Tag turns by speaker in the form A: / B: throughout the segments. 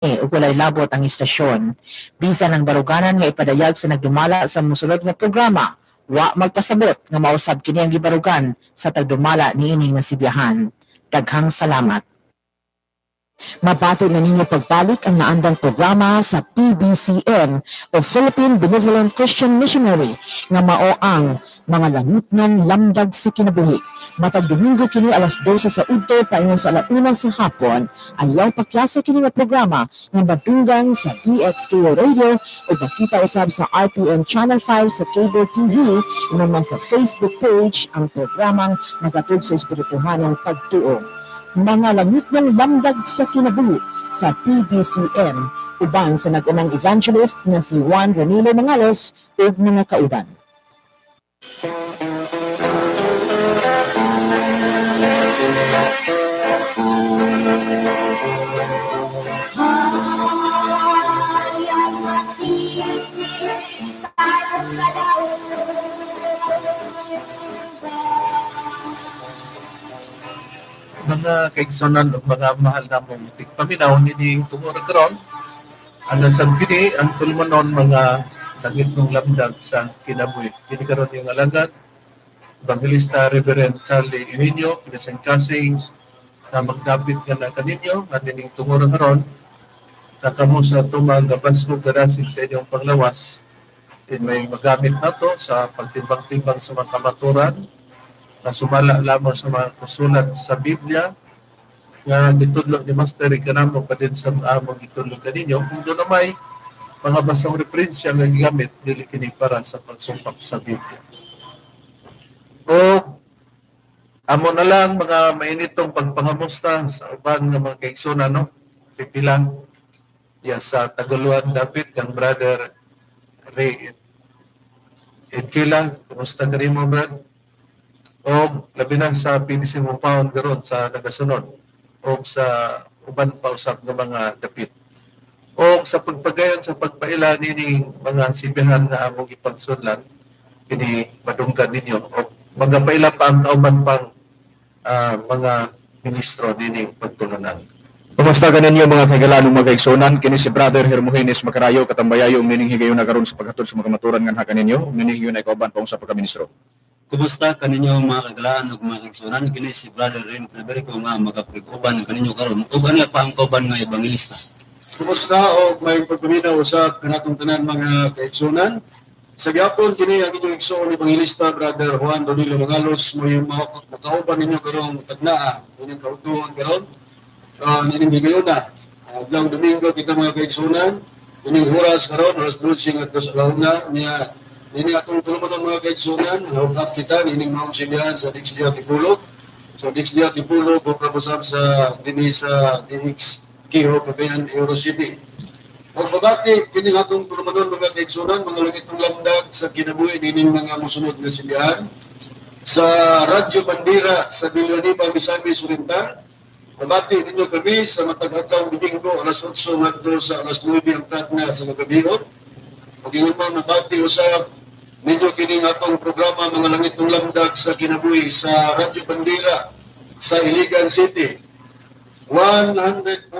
A: ug walay labot ang istasyon. Bisan ang baruganan nga ipadayag sa nagdumala sa mosulod nga programa, wa magpasabot nga mausab kini ang gibarugan sa tagdumala niini nga sibiyahan. Daghang salamat. Mabatid na ninyo pagbalik ang naandang programa sa PBCM o Philippine Benevolent Christian Missionary nga mao ang mga langitnon lamdag sa kinabuhi. Matag Domingo kini alas 12 sa udto paingon sa alauna sa hapon, ayaw pakyasa kini nga programa nga matunggang sa DXKO Radio o makita usab sa RPN Channel 5 sa cable TV naman sa Facebook page ang programang nagatug sa espirituhanong pagtuo. Mga langit ng lamdag sa kinabuhi sa PBCM uban sa nag-unang evangelist na si Juan Ranilo Mangalos ug mga kauban.
B: Mga kaigsonan o mga mahal na mong tigpaminaw nini tungod karon ano sa kini ang tulmanon mga langit ng lamdag sa kinabuhi. Kini karon yung alagad Evangelista Reverend Charlie Irinio pinasangkasing na magdapit ka na kaninyo at nining tungod karon nakamo sa tumang gabasgo garasig sa inyong panglawas din may magamit nato sa pagtimbang-timbang sa mga kamaturan na sumala lamang sa mga kasulat sa Biblia nga gitudlo ni Master Ikanamo pa din sa among gitudlo kaninyo kung doon na may mga basang referensya nga gigamit dili kini para sa pagsumpak sa Biblia. O amo na lang mga mainitong pagpangamusta sa uban nga mga kaigsonan no pipilang ya sa Tagaluan David kang brother Ray Edkila, kumusta ka rin mo brad? O labi na sa PBC Mupaon garon sa nagasunod o sa uban pa usap ng mga dapit. O sa pagpagayon sa pagpaila nining mga sibihan nga among ipagsunlan kini madunggan ninyo o magapaila pa ang kauban pang mga ministro nining pagtulunan.
C: Kumusta ka ninyo mga kagalanong mga kaigsonan? Kini si Brother Hermogenes Macarayo katambayayo nining higayon na karon sa paghatod sa mga kamaturan nga kaninyo nining higayon ay kauban pa sa pagkaministro.
D: Kumusta kaninyo mga kagalaan ug mga kaigsunan? Kini si Brother Ren Calverico nga magapag-uban kaninyo karon. Ug ano pa ang kauban nga ebangelista?
E: Kumusta o may pagpaminaw sa kanatong tanan mga kaigsunan? Sa gyapon kini ang inyong igsoon ebangelista Brother Juan Ranilo Mangalos mo yung makauban ninyo karong tagnaa inyong kautuhan karon. Nining higayon na. Adlaw Domingo kita mga kaigsunan. Ining oras karon alas 12 ngadto sa alauna niya. Ini atong tulungan ng mga kaigsunan, hawag kita, ining maong silihan sa DXDR Dipulog. So DXDR Dipulog, o kapusap sa dini sa DXKO, Cagayan, Euro City. O babati, kini atong tulungan ng mga kaigsunan, mga langit ng lamdag sa kinabuhi, ining mga musunod na silihan. Sa Radyo Bandira, sa Villanueva, Misamis Oriental. Babati ninyo kami sa matag-adlaw Domingo, alas 8 ngadto sa alas 9 ang tagna sa kagabion. Pag-ingon mo, nabati usap, medyo kining atong programa mga langit ng lamdag sa kinabuhi sa Radyo Bandira sa Iligan City. 100.3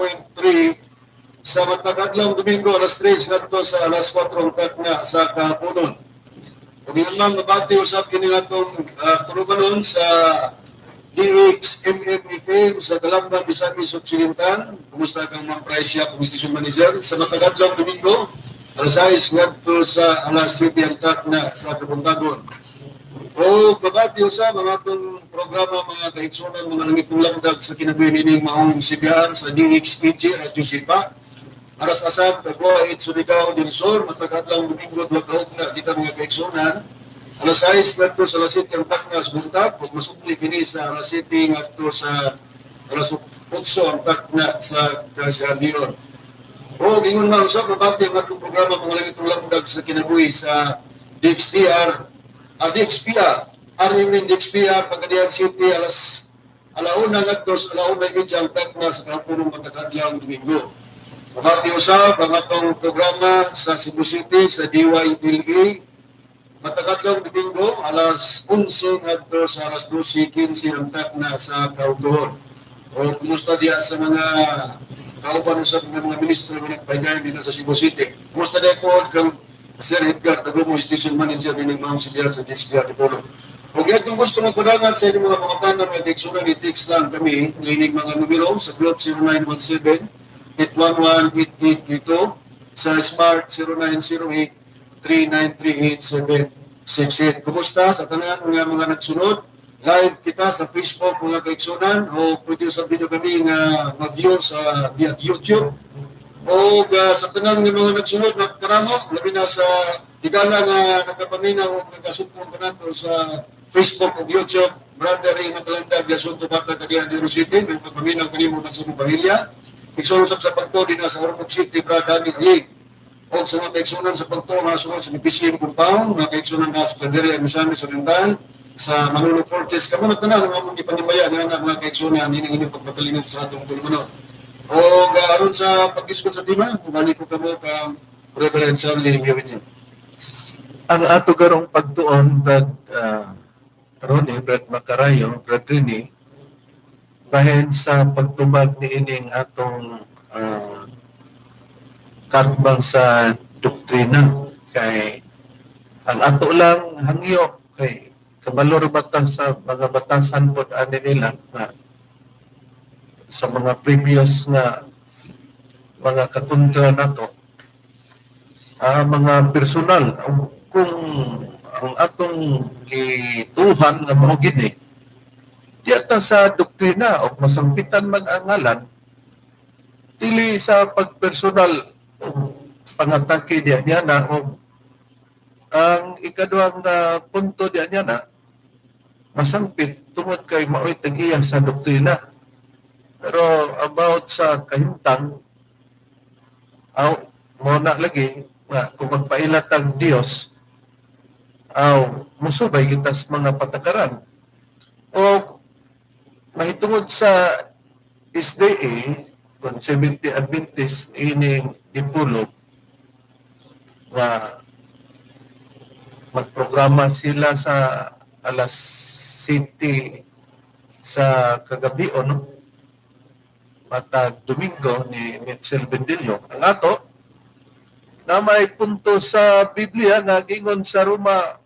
E: sa matag-adlaw Domingo alas 3 ngadto sa alas 4 ang tagna sa kahaponon. Pag-ingon mo, nabati usap kining atong tuluganon sa DXMM sa Calamba, Misamis Occidental. Kumusta kang Ma'am Praisya, Station Manager sa matag-adlaw Domingo alas 6 ngadto sa alas 7 ang tagna sa Kabuntagon. O kabati sa mga itong programa mga kaigsunan, mga langit ng lamdag sa kinabuhi nining maong sibihan sa DXPG at Yusipa. Aras asab, Tagwa, Surigao, Dinsor, matag-adlaw Domingo, Blagaog na kita mga kaigsunan. Alas 6 ngadto sa alas 7 ang tagna sa Buntag, pag masupli kini sa alas 7 ngadto sa alas 8 ang tagna sa Cagayan. O gingon nga usap mabati ang atong programa mga langit ng lamdag sa kinabuhi sa DXPR Pagadian City alauna ngadto sa alauna medya ang tagna sa kahaponong matag-adlaw Domingo. Mabati usap ang atong programa sa Cebu City sa DYLA matag-adlaw Domingo alas 11 ngadto sa alas 12:15 ang tagna sa kautuhon. O kumusta diya sa mga kauban sa mga ministro nga nagpahigayon din sa Cebu City. Kumusta na ito kang Sir Edgar Dagomo, Station Manager din ng Mount Sibiyan sa DXDR Dipolo. Kung yan kung gusto magpadangan sa inyong mga pangapanan na teksunan, i-text lang kami ng inyong mga numero sa Globe 0917-811-8832, sa Smart 0908-3938-768. Kumusta sa tanan mga nagsunod? Live kita sa Facebook mga kaigsunan o pwede sabihin nyo kami nga mag-view sa via YouTube o sa tanan ng mga nagsunod na karamo, labi na sa higala nga nagkapaminaw o nagkasupong ka nato sa Facebook o YouTube, Brother Ray Matalandag, Yasunto Bata, Cagayan de Oro City, may pagpaminaw kanimo sa mga pamilya. Igsunod sa pagto din sa Ormoc City, Brother Dani Ayig. O sa mga kaigsunan sa pagto, mga sunod sa PCM Compound, mga kaigsunan na sa Planderia, Misamis, Oriental, sa Manolo Fortes, kamo na tanan ang among ipanimbayan nga mga kaigsunan ining pagpatalingon sa atong tulmono. O aron sa pagdiskut sa tema, bumalik ko kamo kang Reverend Charlie Gawin.
B: Ang ato garong pagtuon, Brad Ronnie, Brad Macarayo, Brad Rini, bahin sa pagtubag ni ining atong katbang sa doktrina. Kay ang ato lang hangyo kay kabalor batang sa mga batasan po ani nila nga sa mga previous nga mga kakontra nato mga personal kung ang atong gituhan nga mao gini diata sa doktrina o masangpitan man ang ngalan dili sa pagpersonal pangatake diya na o ang ikaduhang punto diya na masangpit tungod kay maoy tag-iya sa doktrina. Pero about sa kahimtang, mo na lagi, nga kung magpailat ang Diyos, musubay kita sa mga patakaran. O mahitungod sa SDA, kung 70 Adventist ining Dipolo, nga magprograma sila sa alas City sa kagabi no? Matag Domingo ni Mitchell Bendillo. Ang ato, na may punto sa Biblia na gingon sa Roma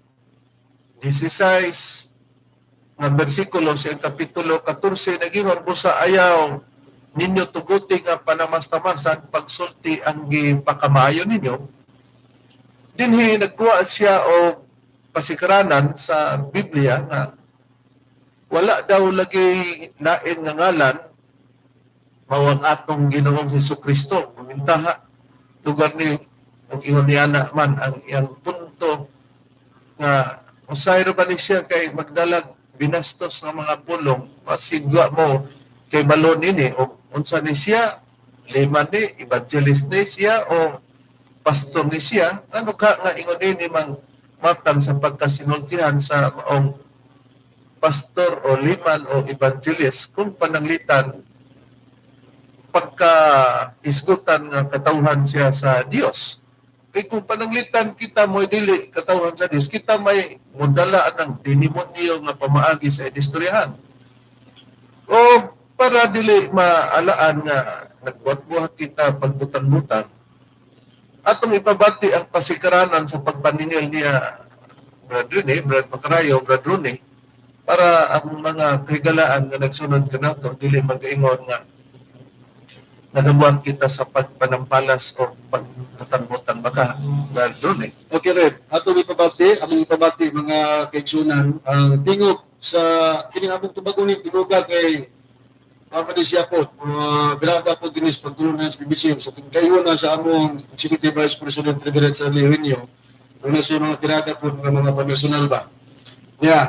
B: 16 na bersikulo sa kapitulo 14 na gingon po sa ayaw ninyo tuguti nga panamastamasan pagsulti ang gipakamayo ninyo. Dinhi nagkuha siya o pasikaranan sa Biblia nga wala daw lagi lain nga ngalan mao ang atong Ginoong Hesukristo. Kumintaha lugar ni ang ingon niya man ang iyang punto nga usayro ba ni siya kay magdalag binastos ng mga pulong pasigwa mo kay balon ini o unsa ni siya lima ni evangelist ni siya o pastor ni siya ano ka nga ingon ini mang matang sa pagkasinultihan sa maong pastor o liman o evangelist kung pananglitan pagka-isgutan nga katawhan siya sa Dios. Kaya kung pananglitan kita mo dili katawhan sa Dios, kita may mudalaan ng dinimonyo nga pamaagi sa edistoryahan. O para dili maalaan nga nagbuhat-buhat kita pagbutang-butang, atong ipabati ang pasikaranan sa pagpaningil niya Brad Rene, Brad Macarayo, Brad Rune, para ang mga kahigalaan na nagsunod ka nato, dili mag-ingon nga nagabuhat kita sa pagpanampalas o pagputang-butang baka Brad Rune.
E: Okay, Red. Atong ipabati, among ipabati mga kaigsunan, ang tingog sa kining among tubagon ni tinuga kay Pamadi siya po, birada po dinis pagtulungan sa BBC. So, kayo na sa among Executive Vice President Reverend Charlie Winyo, una sa mga tirada po ng mga personal ba.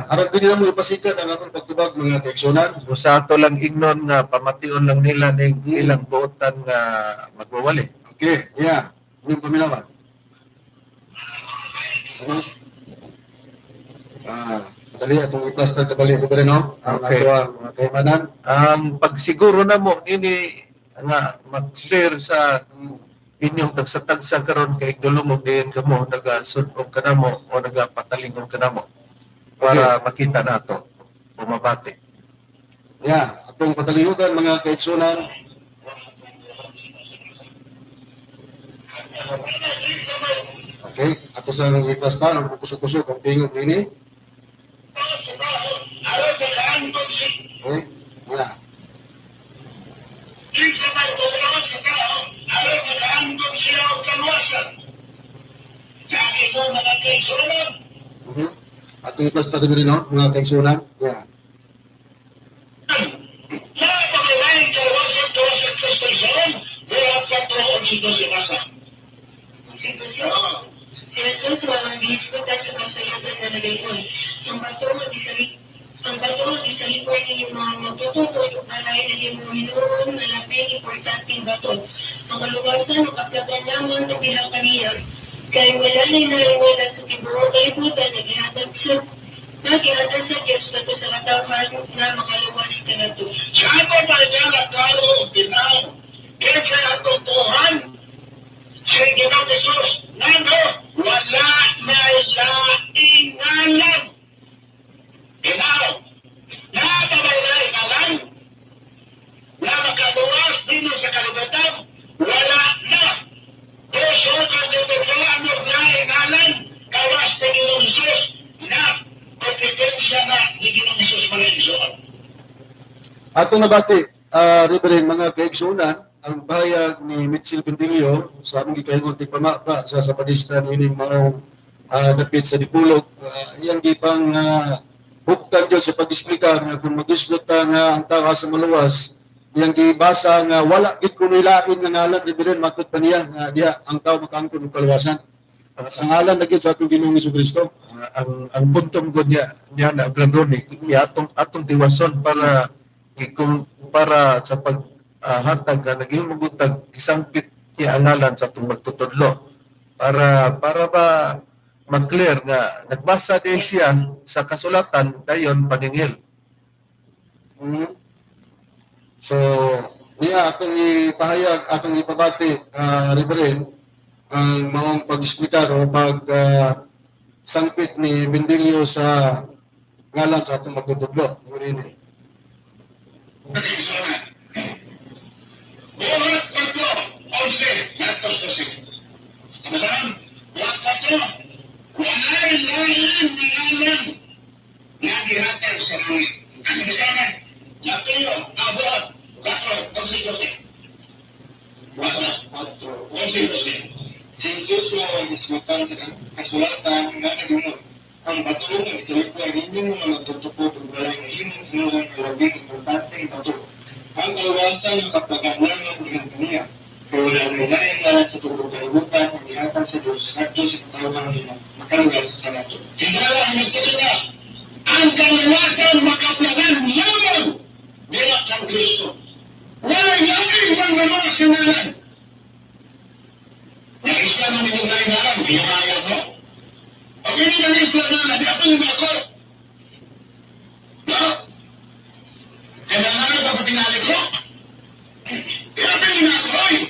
E: Aron din nila mo ipasikat ang akong pagtubag mga kaigsunan.
B: Sa ato lang ignon nga pamation lang nila ng ilang buotan nga magwawali.
E: Okay, yung pamilawan. Dali atong i-plaster kabali ko rin, no?
B: Okay.
E: Mga kaimanan.
B: Ang pagsiguro na mo nini nga mag-clear sa inyong tagsa-tagsa karon kay dulungog din kamo naga-sudog kanamo o nagapatalingon kanamo para makita nato bumabati.
E: Atong patalihugan mga kaigsunan. Okay, ato sa nang iplasta, ang kusog-kusog, ang tingog ini. Okay, wala. Ato iplasta din no, mga kaigsunan. Yeah.
F: Jesus walang diskutan sa kasayutan na nagayon. Ang bato mo di sa lipor yung mga magtututo yung palay na yung minuon na lapin importanteng bato. Ang kalugasan ng kaplagan naman ng bilang kaniya. Kaya wala na wala sa tibuong kalibutan nagihatag sa Diyos na ito sa katawan na makaluwas ka na ito. Siya ko pa niya karo o tinaw. Kaya sa atong Tuhan, sa Ginoong Jesus, nando, wala na laingalan. Tinaw, nakabalay ngalan, na makaluwas din sa kalugatan, wala na. Puso ka dito sa amok na ingalan, kawas na Ginoong Jesus, na kompetensya na ni Ginoong Jesus Malaysia.
E: Ato nabati, Reverend, mga kaigsunan, ang bahayag ni Mitchell Pintilio sa aming gikaingon ti pamapa sa sapadista nining maong dapit sa Dipulog, iyang gipang buktan yun sa pag-explicar nga kung mag-islot nga ang tawa sa maluwas, iyang gibasa nga wala gid kumilain nga ngalan Reverend matud pa niya nga diha ang tao makaangkon og kaluwasan. Sa ngalan na gid sa atong Ginoong Jesucristo.
B: Ang puntong ko niya na Brandoni, niya atong tiwason para sa paghatag na naghimugutag isangpit niya ang ngalan sa atong magtutudlo para ba mag-clear nga nagbasa din siya sa kasulatan dayon paningil.
E: So, niya atong ipahayag, atong ipabati, Reverend, ang maong pag-explicar o sangpit ni Bendilio sa ngalan sa atong magtutudlo. Urini.
F: Buhat ito, 11, natos kasi. Amahan, buhat ito, walay layan ni ngalan na gihatag sa langit. Ano ba sana? Natuyo, abot, 4, 11. Wasa, 11. Si Jesus mo ang diskutan sa kasulatan na nagunod. Ang batulong ng salita ay hindi mo magtutupod o walay na himong hinulang na labing importante ang bato. Ang kaluwasan ng kapagalan ng bilang kaniya. Pero wala na ilayin na sa tubog na ibutan ang ihatang sa Diyos at Diyos sa katawan nila makaluwas ka na ito. Tingala ang nagtutula. Ang kaluwasan makaplagan lamang bilang kang Kristo. Wala ilayin ng maluwas ka nalan. Na-isla naman yung lain-lain, binamayag mo. Pag hindi na na-isla naman, di ako yung ako. No? Kailangan ba ko tinalik ko? Di ako yung ako eh.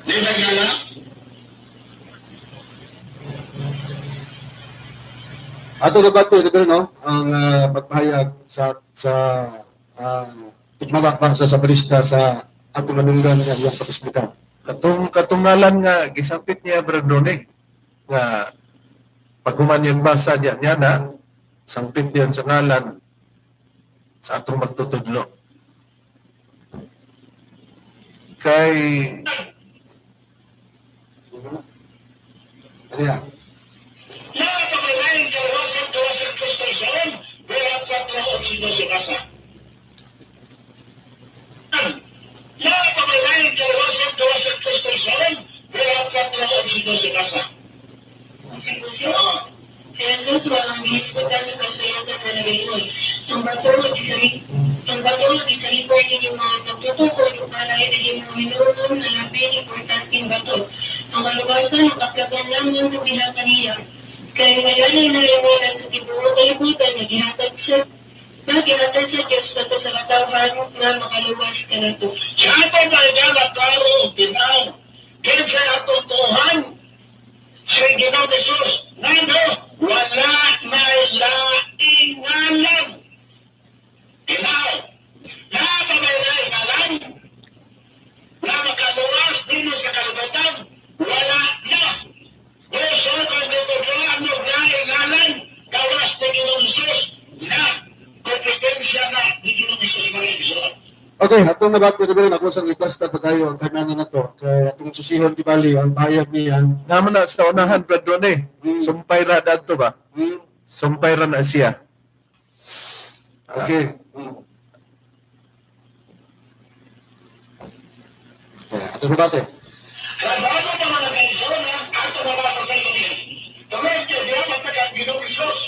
F: Di ba gala?
E: Ato nabati, Reverend, no? Ang pagpahayag sa tikmabak pa sa sapadista sa atong manunggan nga iyang pag-explicar.
B: Katungalan nga gisampit niya Brandoni nga paghuman yung basa niya na sangpit yan sa ngalan sa atong magtutudlo. Kay
E: Ano yan?
F: Lahat ang malaking kawasan Kristo Isaon, berat ka troon sino si Kasa. Lahat ang malaking kawasan Kristo Isaon, berat ka troon sino si Kasa. Si Jesus walang diskutan sa kasayutan na nagayon. Ang bato mo di sa lipor yung mga magtututo yung palay na yung mga minuon na lapin importanteng bato. Ang kalugasan ng kaplagan naman ng bilang kaniya. Kaya wala na wala sa tibuong kalibutan na gihatag sa Diyos na ito sa katawan na makaluwas ka na ito. Siya ko pa niya karo o tinaw. Kaya sa atong Tuhan, sa Ginoong Jesus, nando, wala na laingalan. Tinaw, nakabalay ngalan, na
E: Okay, atong nabati na rin ako sa iplasta pa kayo ang kananan na to. Kaya atong susihon kibali ang bahayag niya.
B: Naman na sa unahan, Brad Ronnie. Sumpay ra dato ba? Sumpay ra na siya.
E: Okay. Okay, atong nabati.
F: Kaya bago pa mga kaigsunan, ato na ba sa sarili? Tumete, di ba magtagang Ginoong Isos?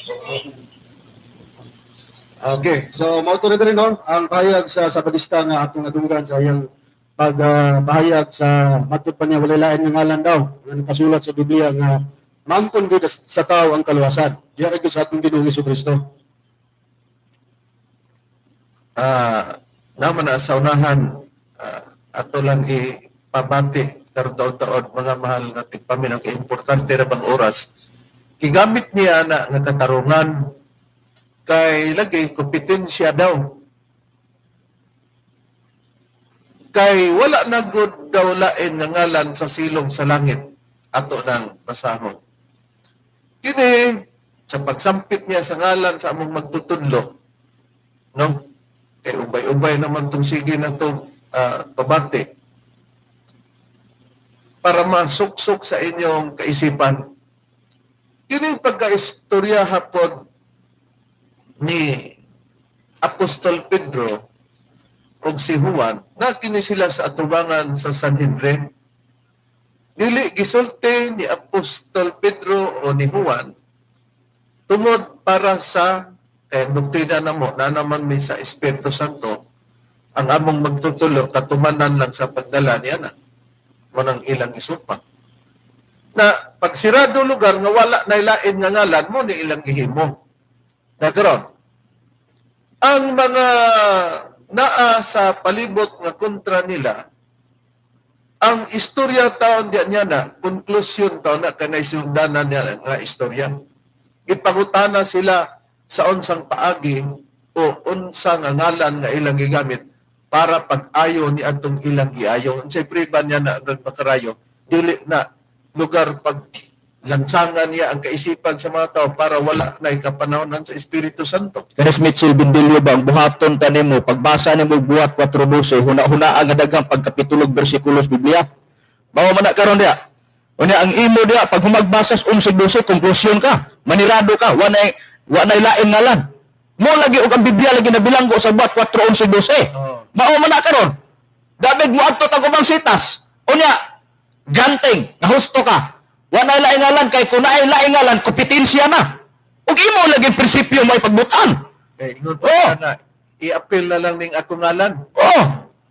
E: Okay, so mauto na rin no, ang bahayag sa Sabadista nga atong nadunggan sa iyang pagbahayag sa matod pa niya walay lain nga ngalan daw nga nakasulat sa Biblia nga mangkon gud sa tao ang kaluwasan. Diya ra sa atong Ginoong Jesucristo.
B: Naman na sa unahan, ato lang ipabati karon taon mga mahal nga tigpaminaw kay importante ra bang oras. Kigamit niya na nga katarungan kay lagi kompetensya daw. Kay wala na gud daw lain nga ngalan sa silong sa langit ato nang basahon. Kini sa pagsampit niya sa ngalan sa among magtutudlo, no? Kay ubay-ubay naman tong sige na tong pabati para masuksok sa inyong kaisipan. Kini pagkaistorya hapon ni Apostol Pedro o si Juan, na kini sila sa atubangan sa Sanhedrin. Dili gisulti ni Apostol Pedro o ni Juan tungod para sa doktrina namo na naman may sa Espiritu Santo ang among magtutulo katumanan lang sa pagdala niya na manang ilang isupa. Na pagsirado lugar nga wala na ilain nga ngalan mo ni ilang gihimo. Nagkaroon. Ang mga naa sa palibot nga kontra nila, ang istorya taon diyan niya na, konklusyon taon na kanay sungdanan niya nga istorya. Ipangutana sila sa unsang paagi o unsang ngalan nga ilang gigamit para pag-ayo ni atong ilang giayo. Siyempre ba niya na magkarayo, dili na lugar pag lansangan niya ang kaisipan sa mga tao para wala na ikapanahonan sa Espiritu Santo.
C: Kanis Mitchell Bindilyo ba, ang buhaton tanim mo, pagbasa ni mo buhat 4:12, huna-huna ang adagang pagkapitulog bersikulos Biblia. Bawa man na karon dia. Unya ang imo dia, pag humagbasas 11:12, konklusyon ka, manirado ka, wa na lain ngalan. Mo lagi og ang Biblia lagi na bilanggo sa buhat 4:11. Bawa man na karon. David mo adto tagubang sitas. Unya ganteng, nahusto ka. Wa na lain-ngalan kay kung naay lain-ngalan kompetensya na. Ug imo lagi prinsipyo may pagbutan.
B: Eh, ingon pa na, i-appeal na lang ning ako ngalan.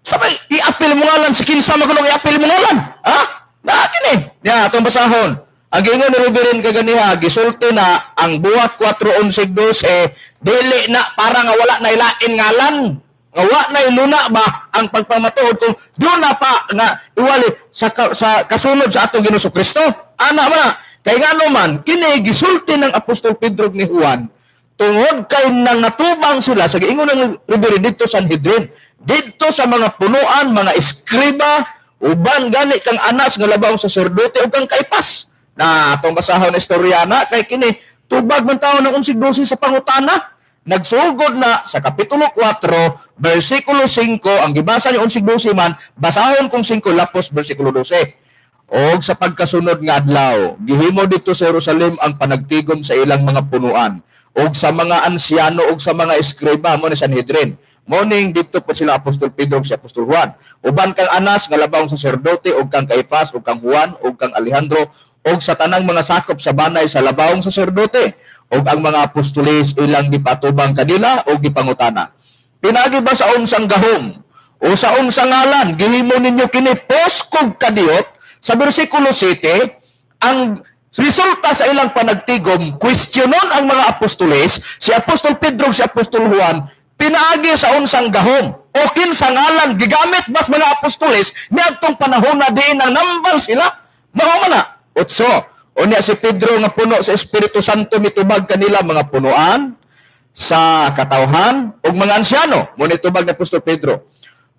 C: Sabay i-appeal mo ngalan sa kinsa magulong i-appeal mo ngalan. Ha? Na kini. Ya, atong basahon. Ang ingon ni Reverend kaganiha, gisulti na ang buhat 4:11 dili na para nga wala na ilain ngalan. Nga wa na iluna ba ang pagpamatuod kung doon na pa nga iwali sa kasunod sa atong Ginoong Kristo. Ana man, kay ngano man kini gisulti ng Apostol Pedro ni Juan tungod kay nang natubang sila sa giingon ng Reverend dito sa Sanhedrin, dito sa mga punuan, mga eskriba, uban gani kang anas nga labawong saserdote ug kang Kaypas. Na atong basahon na istoryana kay kini tubag man tawo ng 11:12 sa pangutana. Nagsugod na sa Kapitulo 4, versikulo 5, ang gibasa ni 11:12 man, basahon kung 5 lapos versikulo 12. Og sa pagkasunod nga adlaw, gihimo dito sa Jerusalem ang panagtigom sa ilang mga punuan, og sa mga ansyano, og sa mga eskriba mo ni Sanhedrin. Morning dito po sila Apostol Pedro ug si Apostol Juan. Uban kang Anas nga labawong saserdote, og kang Kaypas, og kang Juan, og kang Alejandro, og sa tanang mga sakop sa banay sa labawong saserdote, og ang mga apostoles ilang gipatubang kanila o gipangutana. Pinagi ba sa unsang gahom o sa unsang ngalan gihimo ninyo kini poskog kadiot? Sa bersikulo 7, ang resulta sa ilang panagtigom, questionon ang mga apostoles, si Apostol Pedro si Apostol Juan, pinaagi sa unsang gahom o kinsa ngalan gigamit bas mga apostoles niadtong panahon na diin ang nambal sila. Mao man na. Otso, unya si Pedro nga puno sa Espiritu Santo mitubag kanila mga punuan sa katawhan ug mga ansyano. Mo nitubag ni Apostol Pedro.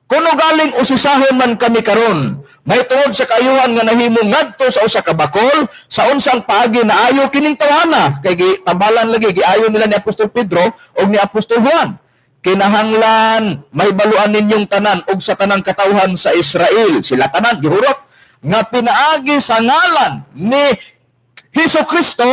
C: Kuno galing usisahon man kami karon, may tungod sa kayuhan nga nahimong ngadto sa usa ka bakol, sa unsang paagi na ayo kining tawhana kay tambalan lagi giayo nila ni Apostol Pedro ug ni Apostol Juan. kinahanglan may baluan ninyong tanan ug sa tanang katawhan sa Israel. Sila tanan gihurot nga pinaagi sa ngalan ni Hesus Kristo,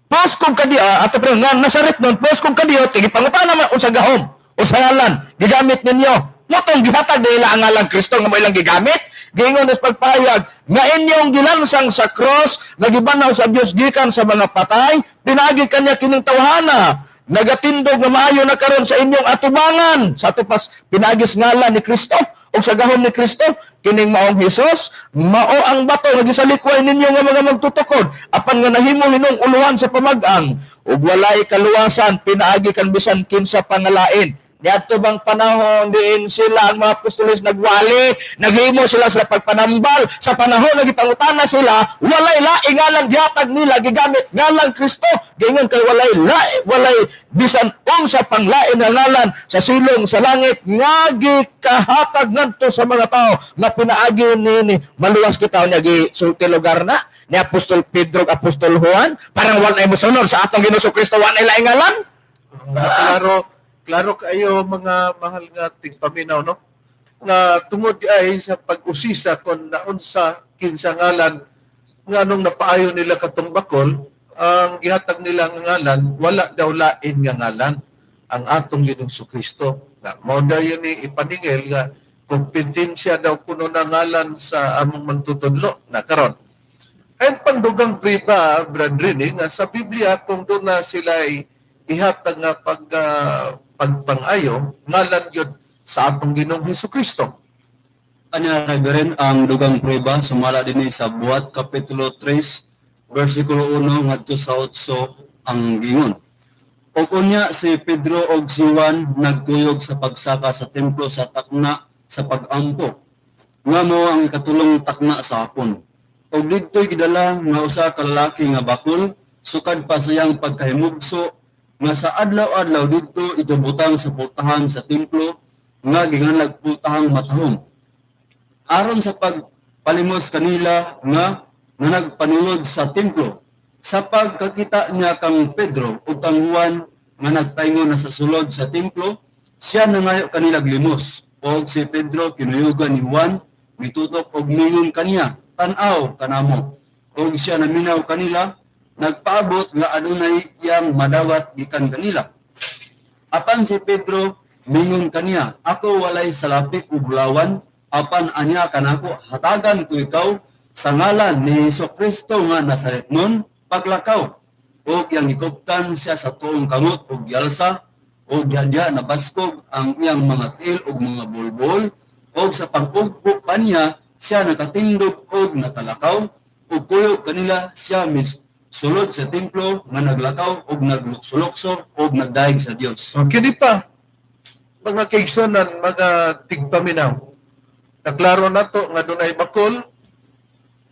C: poskog kadiya ato pre nga Nazaret nun, poskog kadiyo tigipangutana man unsa gahom o sa ngalan gigamit ninyo. Motong gihatag nila ang ngalan Kristo nga mo ilang gigamit. Gingon sa pagpayag nga inyong gilansang sa cross, nagibanaw sa Dios gikan sa mga patay, pinaagi kanya kining tawhana, nagatindog nga maayo na karon sa inyong atubangan. Sa atupas pinagis ngalan ni Kristo o sa gahom ni Kristo, kining maong Hesus, mao ang bato nga gisalikway ninyo nga mga magtutukod, apan nga nahimo hinong uluhan sa pamag-ang, ug walay kaluwasan pinaagi kan bisan kinsa pangalain. Niadto bang panahon diin sila ang mga apostoles nagwali, naghimo sila sa pagpanambal, sa panahon nagipangutana sila, walay laing ngalang gihatag nila gigamit ngalang Kristo. Gingon kay walay bisan unsa pang lain nga ngalan sa silong sa langit nga gikahatag ngadto sa mga tao nga pinaagi ni maluwas kita nya gisulti lugar na ni Apostol Pedro ug Apostol Juan, parang walay mosunod sa atong Ginoong Kristo walay laing ngalan.
B: Klaro kayo mga mahal nga tigpaminaw, no? Nga tungod ay sa pag-usisa kung naon sa kinsa ngalan nga nung napaayo nila katong bakol, ang gihatag nila nga ngalan, wala daw lain nga ngalan ang atong Ginoong Kristo. Mao daw yun ipaningil nga kompetensya daw kuno na ngalan sa among magtutudlo na karon. Ang pangdugang priba, Brad Rini, nga sa Biblia kung doon na sila ihatag nga pagpangayo, ngalan yun sa atong Ginoong Hesukristo.
D: Anya Reverend, ang dugang prueba sumala din sa Buhat Kapitulo 3, versikulo 1 ngadto sa 8 ang gingon. O kunya si Pedro og si Juan nagkuyog sa pagsaka sa templo sa takna sa pag-ampo. Nga mo ang ikatulong takna sa hapon. Og didto'y gidala nga usa ka lalaki nga bakul, sukad pa siyang pagkahimugso nga sa adlaw-adlaw dito itubutang sa pultahan sa templo nga ginganlag pultahang matahom. Aron sa pagpalimos kanila nga nagpanulod sa templo, sa pagkakita niya kang Pedro o kang Juan nga nagtaingon na sa sulod sa templo, siya nangayo kanilang limos. O si Pedro kinuyugan ni Juan, mitutok og mingon kaniya, tan-aw kanamo. O siya naminaw kanila, nagpaabot nga adunay iyang madawat gikan kanila. Apan si Pedro mingon kaniya, ako walay salapi ug bulawan, apan anya kanako hatagan ko ikaw sa ngalan ni Jesucristo nga Nazaretnon, paglakaw. O yang gikuptan siya sa tuong kamot ug yalsa, o diya nabaskog ang iyang mga til ug mga bulbol, o sa pag-ugpo pa niya, siya nakatindog ug nakalakaw, ug kuyog kanila siya sulod sa templo nga naglakaw ug naglukso-lukso ug nagdaig sa Dios.
B: So, kini pa, mga kaigsonan, mga tigpaminaw, naklaro na to nga dunay bakol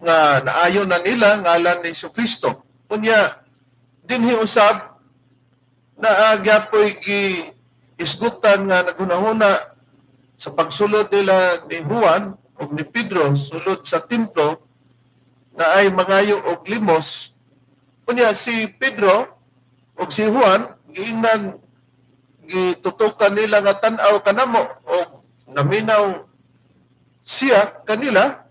B: nga naayo na nila ngalan ni Jesucristo. Kunya, dinhi usab na agyapoy gi-isgutan nga naghunahuna sa pagsulod nila ni Juan o ni Pedro sulod sa templo na ay mangayo og limos. Kunya si Pedro o si Juan, giingnan, gitutukan nila nga tan-aw kanamo o naminaw siya kanila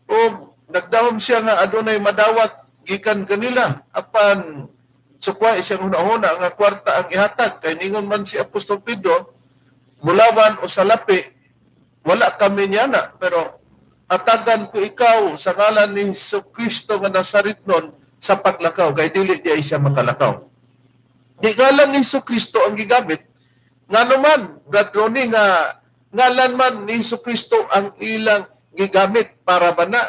B: o nagdahom siya nga adunay madawat gikan kanila. Apan sukwa siyang hunahuna nga kwarta ang ihatag. Kay ningon man si Apostol Pedro, mulawan o salapi, wala kami niya na. Pero hatagan ko ikaw sa ngalan ni Jesucristo nga Nazaretnon sa paglakaw, kay dili diay siya makalakaw. Di ngalan ni Jesucristo ang gigamit. Nga naman, Brad Ronnie, nga ngalan man ni Jesucristo ang ilang gigamit para ba na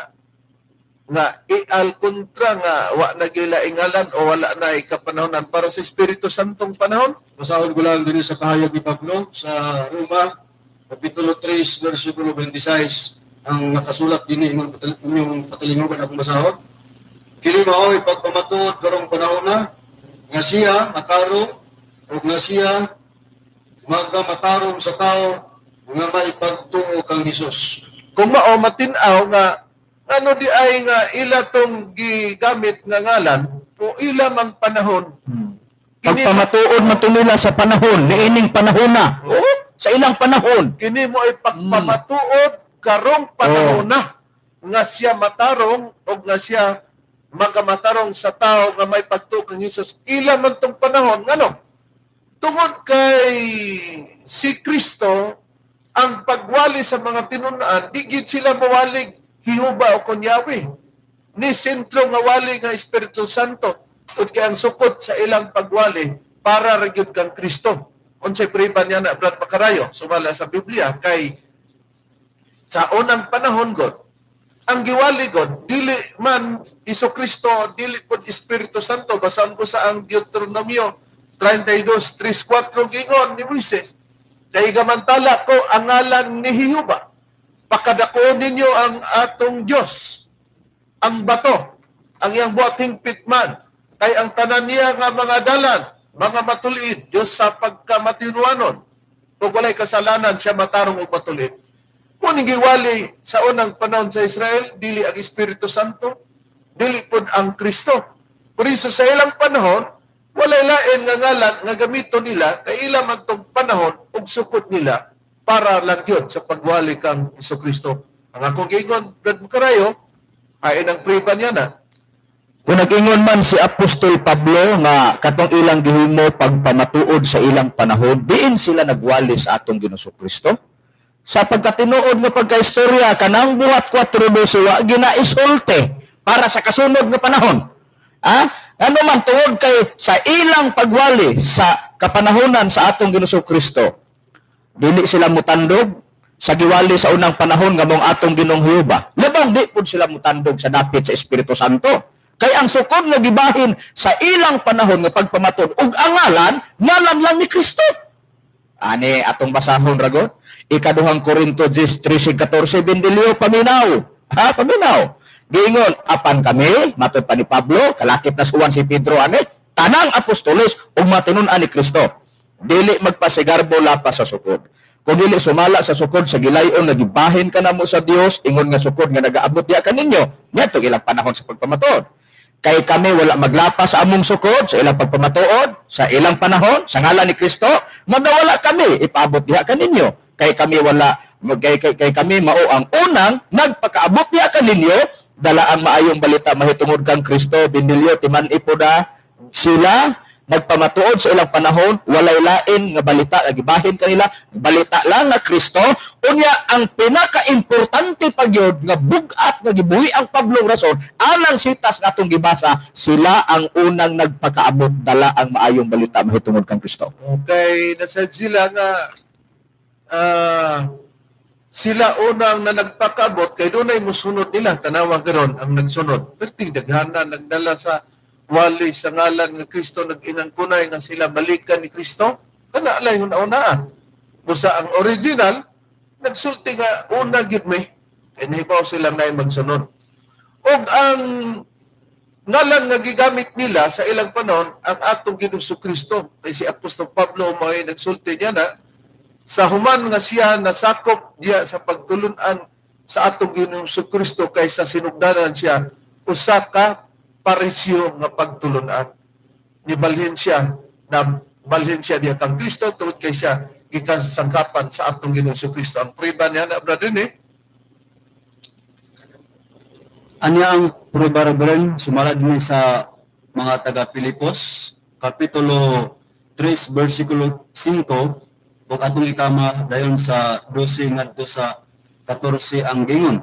B: nga ial kontra nga wa na gila ingalan o wala na ikapanahonan para sa Espiritu Santong panahon.
E: Basahon ko lang din sa kahayag ni Pablo sa Roma, Kapitulo 3, versikulo 26, ang nakasulat din inyong patalingogan akong basahon. Kini mao ipagpamatuod karong panahon na nga siya mataro o nga siya magamataro sa tao nga maipagtuo kang Hesus.
B: Kung mao matinaw nga ano di ay nga ila tong gigamit nga ngalan o ila mang panahon
C: Pagpamatuod man to nila sa panahon, niining panahon na. Sa ilang panahon.
B: kini mo ay pagpamatuod karong panahon na nga siya matarong o nga siya magamatarong sa tao nga may pagtuo kang Hesus. Ila man tong panahon ngano? Tungod kay si Kristo ang pagwali sa mga tinunan, di gyud sila mawalig hiuba o kunyawi. Ni sentro nga wali nga Espiritu Santo ug kay ang sukot sa ilang pagwali para ra gyud kang Kristo. Unsay priban niya na Brad Makarayo sumala sa Biblia kay sa unang panahon God ang giwali God dili man Isu Kristo dili pud Espiritu Santo basahan ko sa ang Deuteronomio 32:3-4 gingon ni Moises kay gamantala ko ang ngalan ni Jehova pakadako ninyo ang atong Dios ang bato ang iyang buhating pitman kay ang tanan niya nga mga dalan mga matulid Dios sa pagkamatinuanon ug walay kasalanan siya matarong og matulid. Kuning giwali sa unang panahon sa Israel, dili ang Espiritu Santo, dili pud ang Kristo. Por iso sa ilang panahon, walay lain nga ngalan nga gamito nila kay ila man tong panahon ug sukot nila para lang yun sa pagwali kang Jesucristo. Ang akong giingon, Brad Makarayo, ay ang priban niya na.
C: Kung nag-ingon man si Apostol Pablo nga katong ilang gihimo pagpamatuod sa ilang panahon, diin sila nagwali sa atong Ginoong Kristo. Sa pagkatinuod nga pagkaistorya kanang buhat 4:12 wa ginaisulti para sa kasunod nga panahon. Ano man tungod kay sa ilang pagwali sa kapanahonan sa atong Ginoong Kristo, dili sila mutandog sa giwali sa unang panahon nga mong atong Ginoong Jehova. Labang di pud sila mutandog sa dapit sa Espiritu Santo. Kay ang sukod nga gibahin sa ilang panahon nga pagpamatud ug ang ngalan lang ni Kristo. Ani atong basahon ragon, ikaduhang Korinto 13:14 bindilyo paminaw. Paminaw. Giingon apan kami matud pa ni Pablo, kalakip na suwan si Pedro ani, tanang apostoles ug matinun-an ni Kristo. Dili magpasigarbo lapas sa sukod. Kung dili sumala sa sukod sa gilayon nga gibahin ka namo sa Dios, ingon nga sukod nga nagaabot diha kaninyo. Ngadto ilang panahon sa pagpamatud. Kay kami wala maglapas sa among sukod sa ilang pagpamatuod, sa ilang panahon, sa ngalan ni Kristo, magawala kami, ipaabot diha kaninyo. Kay kami wala, kay kami mao ang unang nagpakaabot diha kaninyo, dala ang maayong balita mahitungod kang Kristo, bindilyo, timan ipoda, sila, nagpamatuod sa ilang panahon, walay lain nga balita, nagibahin kanila, balita lang na Kristo, unya ang pinaka-importante pagyod nga bugat nga gibuhi ang Pablong rason, anang sitas nga atong gibasa, sila ang unang nagpakaabot, dala ang maayong balita mahitungod kang Kristo.
B: Okay, nasa sila nga sila unang na nagpakaabot kay dunay mosunod nila tanawa garon ang nagsunod. Perting daghana nagdala sa wali sa ngalan nga Kristo nag-inangkunay nga sila balikan ni Kristo. Kana alay una. Busa ang original nagsulti nga una gyud may inibaw sila na magsunod. Og ang ngalan nga gigamit nila sa ilang panahon ang atong Ginoong Kristo. Kay si Apostol Pablo may nagsulti niya na sa human nga siya nasakop diya sa pagtulunan sa atong Ginoong Kristo kaysa sinugdanan siya usa ka paresyo nga pagtulunan. Nibalhin siya na balhin siya diya kang Kristo tungod kay siya gikan sangkapan sa atong Ginoong Kristo. Ang prueba niya na brother ni
D: Anya ang prueba rin sumalad ni sa mga taga Pilipos kapitulo 3 versikulo 5 ug atong ikama dayon sa 12 ngadto sa 14 ang gingon.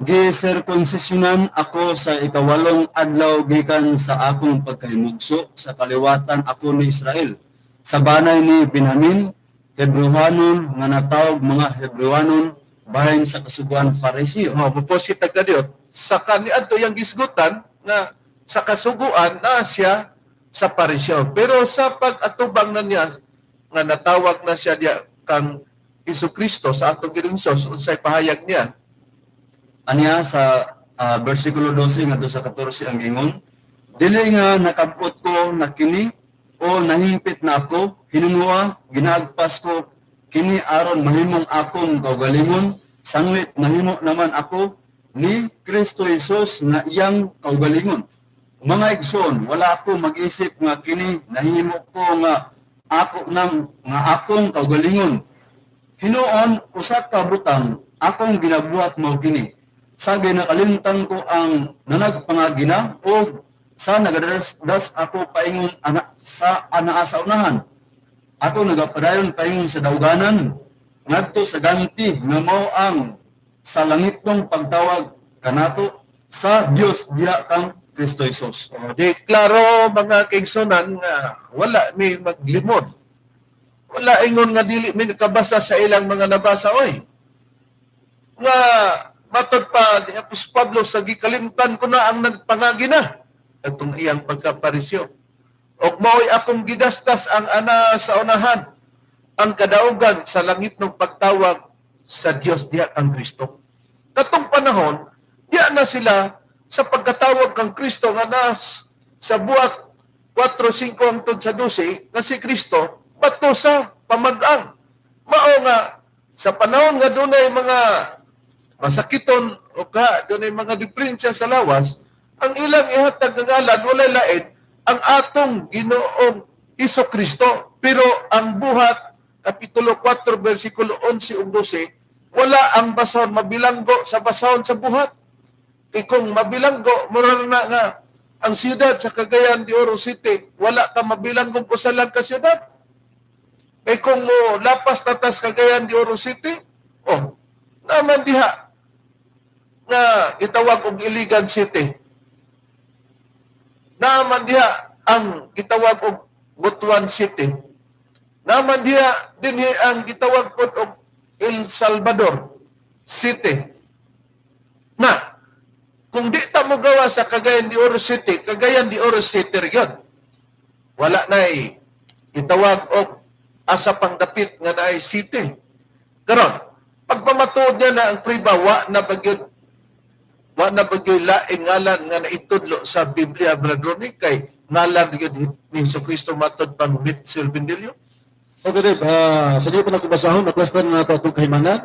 D: Giserkonsisyonan ako sa ikawalong adlaw gikan sa akong pagkahimugso sa kaliwatan ako ni Israel. Sa banay ni Benjamin, Hebrewanon nga natawag mga Hebrewanon bahin sa kasuguan Fariseo.
B: Muposit agad sa kaniadto yang gisgutan nga sa kasuguan na siya sa Pariseo. Pero sa pag-atubang na niya nga natawag na siya diya kang Jesucristo sa atong Ginoong Hesus unsay pahayag niya?
D: Anya sa versikulo 12 ngadto sa 14 ang ingon, dili nga nakabot ko na kini o nahimpit na ako, hinunuha, ginaagpas ko kini aron mahimong akong kaugalingon, sanglit mahimo naman ako ni Kristo Jesus na iyang kaugalingon. Mga igsoon, wala ako mag-isip nga kini nahimo ko nga akong kaugalingon. Hinuon usa ka butang akong ginabuhat mao kini. Sa ginakalimtan ko ang nanagpangagina o sa nagadas ako paingon sa anaa unahan. Ato nagapadayon paingon sa dauganan ngadto sa ganti nga mao ang sa langitong pagtawag kanato sa Dios diha kang Kristo Jesus.
B: Di klaro mga kaigsunan nga wala may maglimod. Wala ingon nga dili mi kabasa sa ilang mga nabasa oy. Nga matod pa ni Apostol Pablo sa gikalimtan ko na ang nagpangagi na atong iyang pagkaparisyo. Og mao'y akong gidastas ang ana sa unahan ang kadaugan sa langit ng pagtawag sa Dios diha kang Kristo. Katong panahon, diya na sila sa pagkatawag kang Kristo nga sa buhat 4:5 hangtod sa 12 nga si Kristo bato sa pamag-ang. Mao nga sa panahon nga dunay mga masakiton o dunay mga diferensya sa lawas, ang ilang ihatag nga ngalan walay lain ang atong Ginoong Hesus-Kristo. Pero ang buhat kapitulo 4 bersikulo 11 ug 12 wala ang basahon mabilanggo sa basahon sa buhat. Kung mabilanggo, mura na nga ang siyudad sa Cagayan de Oro City, wala ka mabilanggo ko sa lang ka siyudad. Kung mo lapas tatas Cagayan de Oro City, naman diha nga itawag og Iligan City. Naman diha ang gitawag og Butuan City. Naman diha dinhi ang gitawag pod og El Salvador City. Na kung di ta mo gawa sa Cagayan de Oro City, Cagayan de Oro City yun. Wala na itawag o asa pang dapit nga na city. Karon, pagpamatuod niya na ang priba, wa na bagyo laing ngalan nga naitudlo sa Biblia, Bradroni, kay ngalan yun ni Jesucristo matod pang Mitchell Bindilyo.
E: Okay, Dave. Sa niyo pa nagkabasahon, naplastan na ito itong kahimanan.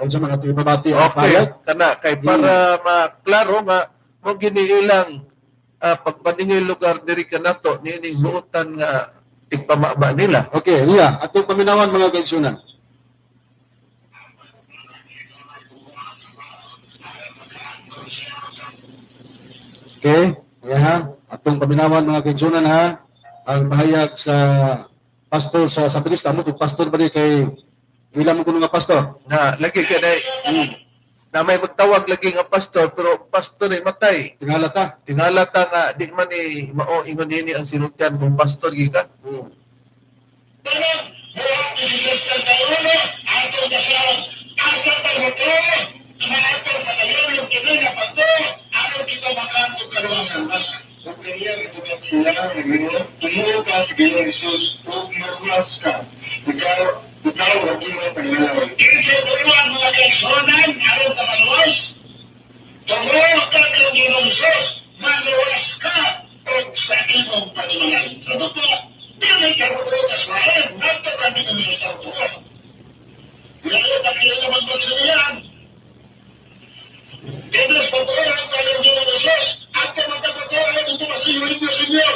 E: Unsa mga ito ibabati ang
B: Okay,
E: payag.
B: kana kay para maklaro nga mo giniilang pagpaningil lugar diri kanato niining buotan nga tigpamaba nila.
E: Okay, niya. Atong paminawan mga kaigsunan. Okay, ha. Atong paminawan mga kaigsunan ha. Ang pahayag sa pastor sa Sambelista mo, pastor ba di kay ilang mo kuno nga pastor?
B: Na lagi ka na may magtawag lagi nga pastor pero pastor ay matay.
E: Tingala ta.
B: Tingala ta nga di man mao ingon nini ang sinultian kung pastor gi ka.
F: Tanang, buhat ni Jesus kang kauno, atong dasal, asa pagmuturo, ang atong pagayon yung kini na pagto, aron kita makangkot kaluwasan basa. Kung kaya ito ka sila, tumuo ka sa Ginoong Jesus, huwag marulas ka. Ikaw ang iyong pagmanawan. Ito ang mga kaigsunan, aron ka maluwas. Tumuo ka kang Ginoong Jesus, maluwas ka o sa iyong pagmanawan. Ito po, dili ka bututas lain, nato kami ng mga tautuan. Lalo na kaya magbagsilihan. Diyos, patuloy ka ng Ginoong Jesus, at matapatuloy ito masimulit niyo, Senyor.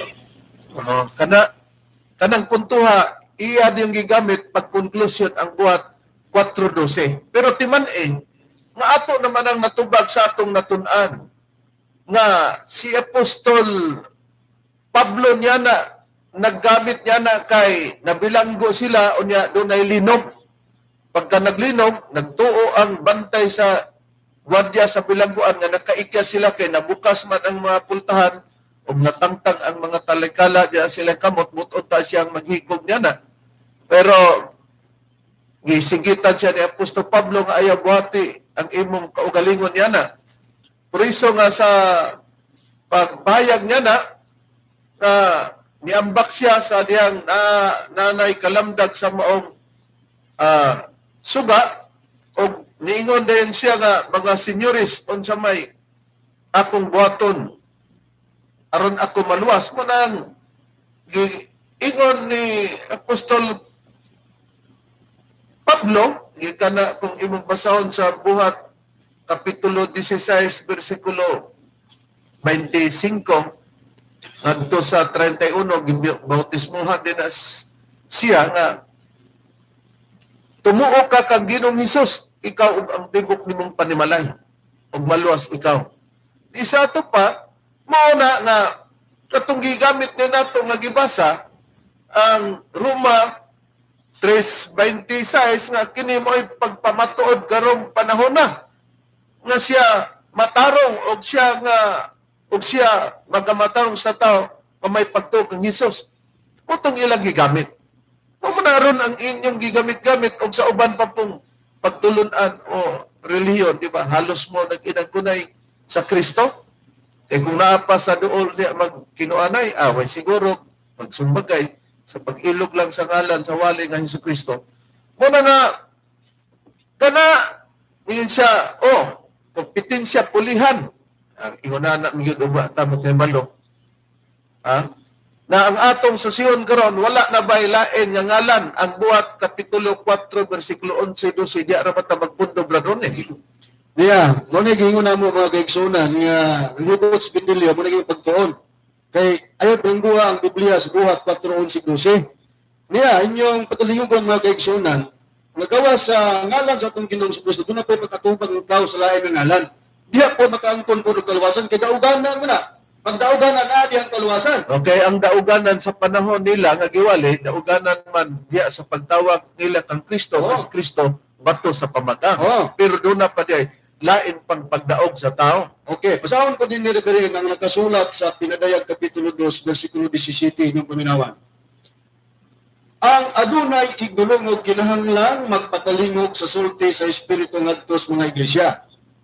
B: Kanang puntuha iya yung gigamit pag conclusion ang buhat 4:12. Pero timan nga ato naman ang natubag sa atong natun-an nga si Apostol Pablo niya na naggamit niya na kay nabilanggo sila unya dunay linog. Pagka naglinog, nagtuo ang bantay sa gwardiya sa bilangguan nga nakaikya sila kay nabukas man ang mga pultahan o natangtang ang mga talikala diya sila kamot mutot ta siyang maghigog niya na. Pero gisingitan siya ni Apostol Pablo nga ayaw buhati ang imong kaugalingon niya na. Por iso nga sa pagbayag niya na niambak siya sa diyang nanay kalamdag sa maong suga o niingon din siya nga mga senyoris unsa may akong buhaton aron ako maluwas mo nang giingon ni Apostol Pablo ikana kung imong basahon sa buhat kapitulo 16 bersikulo 25 Adto sa 31 bautismohan din siya nga tumuo ka kang Ginoong Hesus, ikaw ug ang tibok nimong panimalay ug maluwas ikaw. Isa to pa mao na nga katong gigamit ni nato nga gibasa ang Roma 3:26 nga kini mo'y pagpamatuod karong panahon na nga siya matarong og siya magamatarong sa tao nga may pagtuo kang Hesus. Utong ilang gigamit. Mo na ron ang inyong gigamit-gamit og sa uban pa pong pagtulunan o relihiyon, di ba? Halos mo nag-inagkunay sa Kristo. Kung naapa sa duol niya magkinuanay, way siguro magsumbagay sa pag-ilog lang sa ngalan sa wali nga Hesukristo. Muna nga, kana, ngayon siya, kompetensya, pulihan. Ingon na yun, tama kayo malo. Na ang atong sasyon karon wala na baylain nga ngalan ang buhat Kapitulo 4, versikulo 11-12, di arapat na magpundo bladron eh.
E: Niya, muna gingon na mo mga kaigsunan nga ang lubot sa Biblia, muna gingon pagtuon. Kay ayaw pringguha ang Biblia sa buhat 4:11-12. Niya, inyong patulingon mga kaigsunan, nagawa sa ngalan sa atong Ginoong Jesucristo, doon na po magkatubag ng tao sa lain ng ngalan. Diya po makaangkon po ng kaluwasan, kay dauganan mo na. Pag dauganan na, di ang kaluwasan.
B: Okay, ang dauganan sa panahon nila nga giwali, dauganan man diya sa pagtawag nila kang Kristo, kasi Kristo bato sa pamagang. Pero doon na pa diya, lain pang pagdaog sa tao.
E: Okay, basahon ko din ni-referin ang nakasulat sa Pinadayag Kapitulo 2, versikulo 17 ng paminawan. Ang adunay igdulong kinahanglan magpatalingog sa sulti sa Espiritu ngadto sa mga iglesia.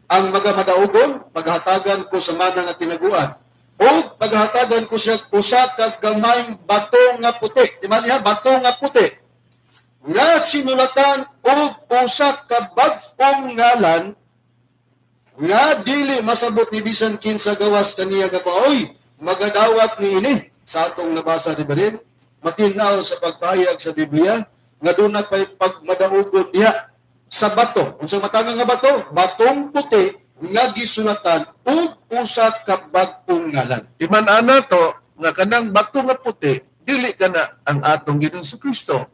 E: Ang magamadaugon, paghatagan ko sa mana nga tinaguan. O paghatagan ko siya usa ka gamayng bato nga puti. Di man niya, bato nga puti. Nga sinulatan og usa ka bag-ong ngalan nga dili masabot ni bisan kinsa gawas kaniya nga paoy magadawat ni ini sa atong nabasa di ba rin matinaw sa pagpahayag sa Biblia nga doon na pa'y pagmadaugon diha sa bato. Unsa matanga nga bato? Batong puti nga gisulatan ug usa ka bag-ong ngalan.
B: Iman ana to nga kanang bato nga puti dili kana ang atong Ginoong Jesucristo.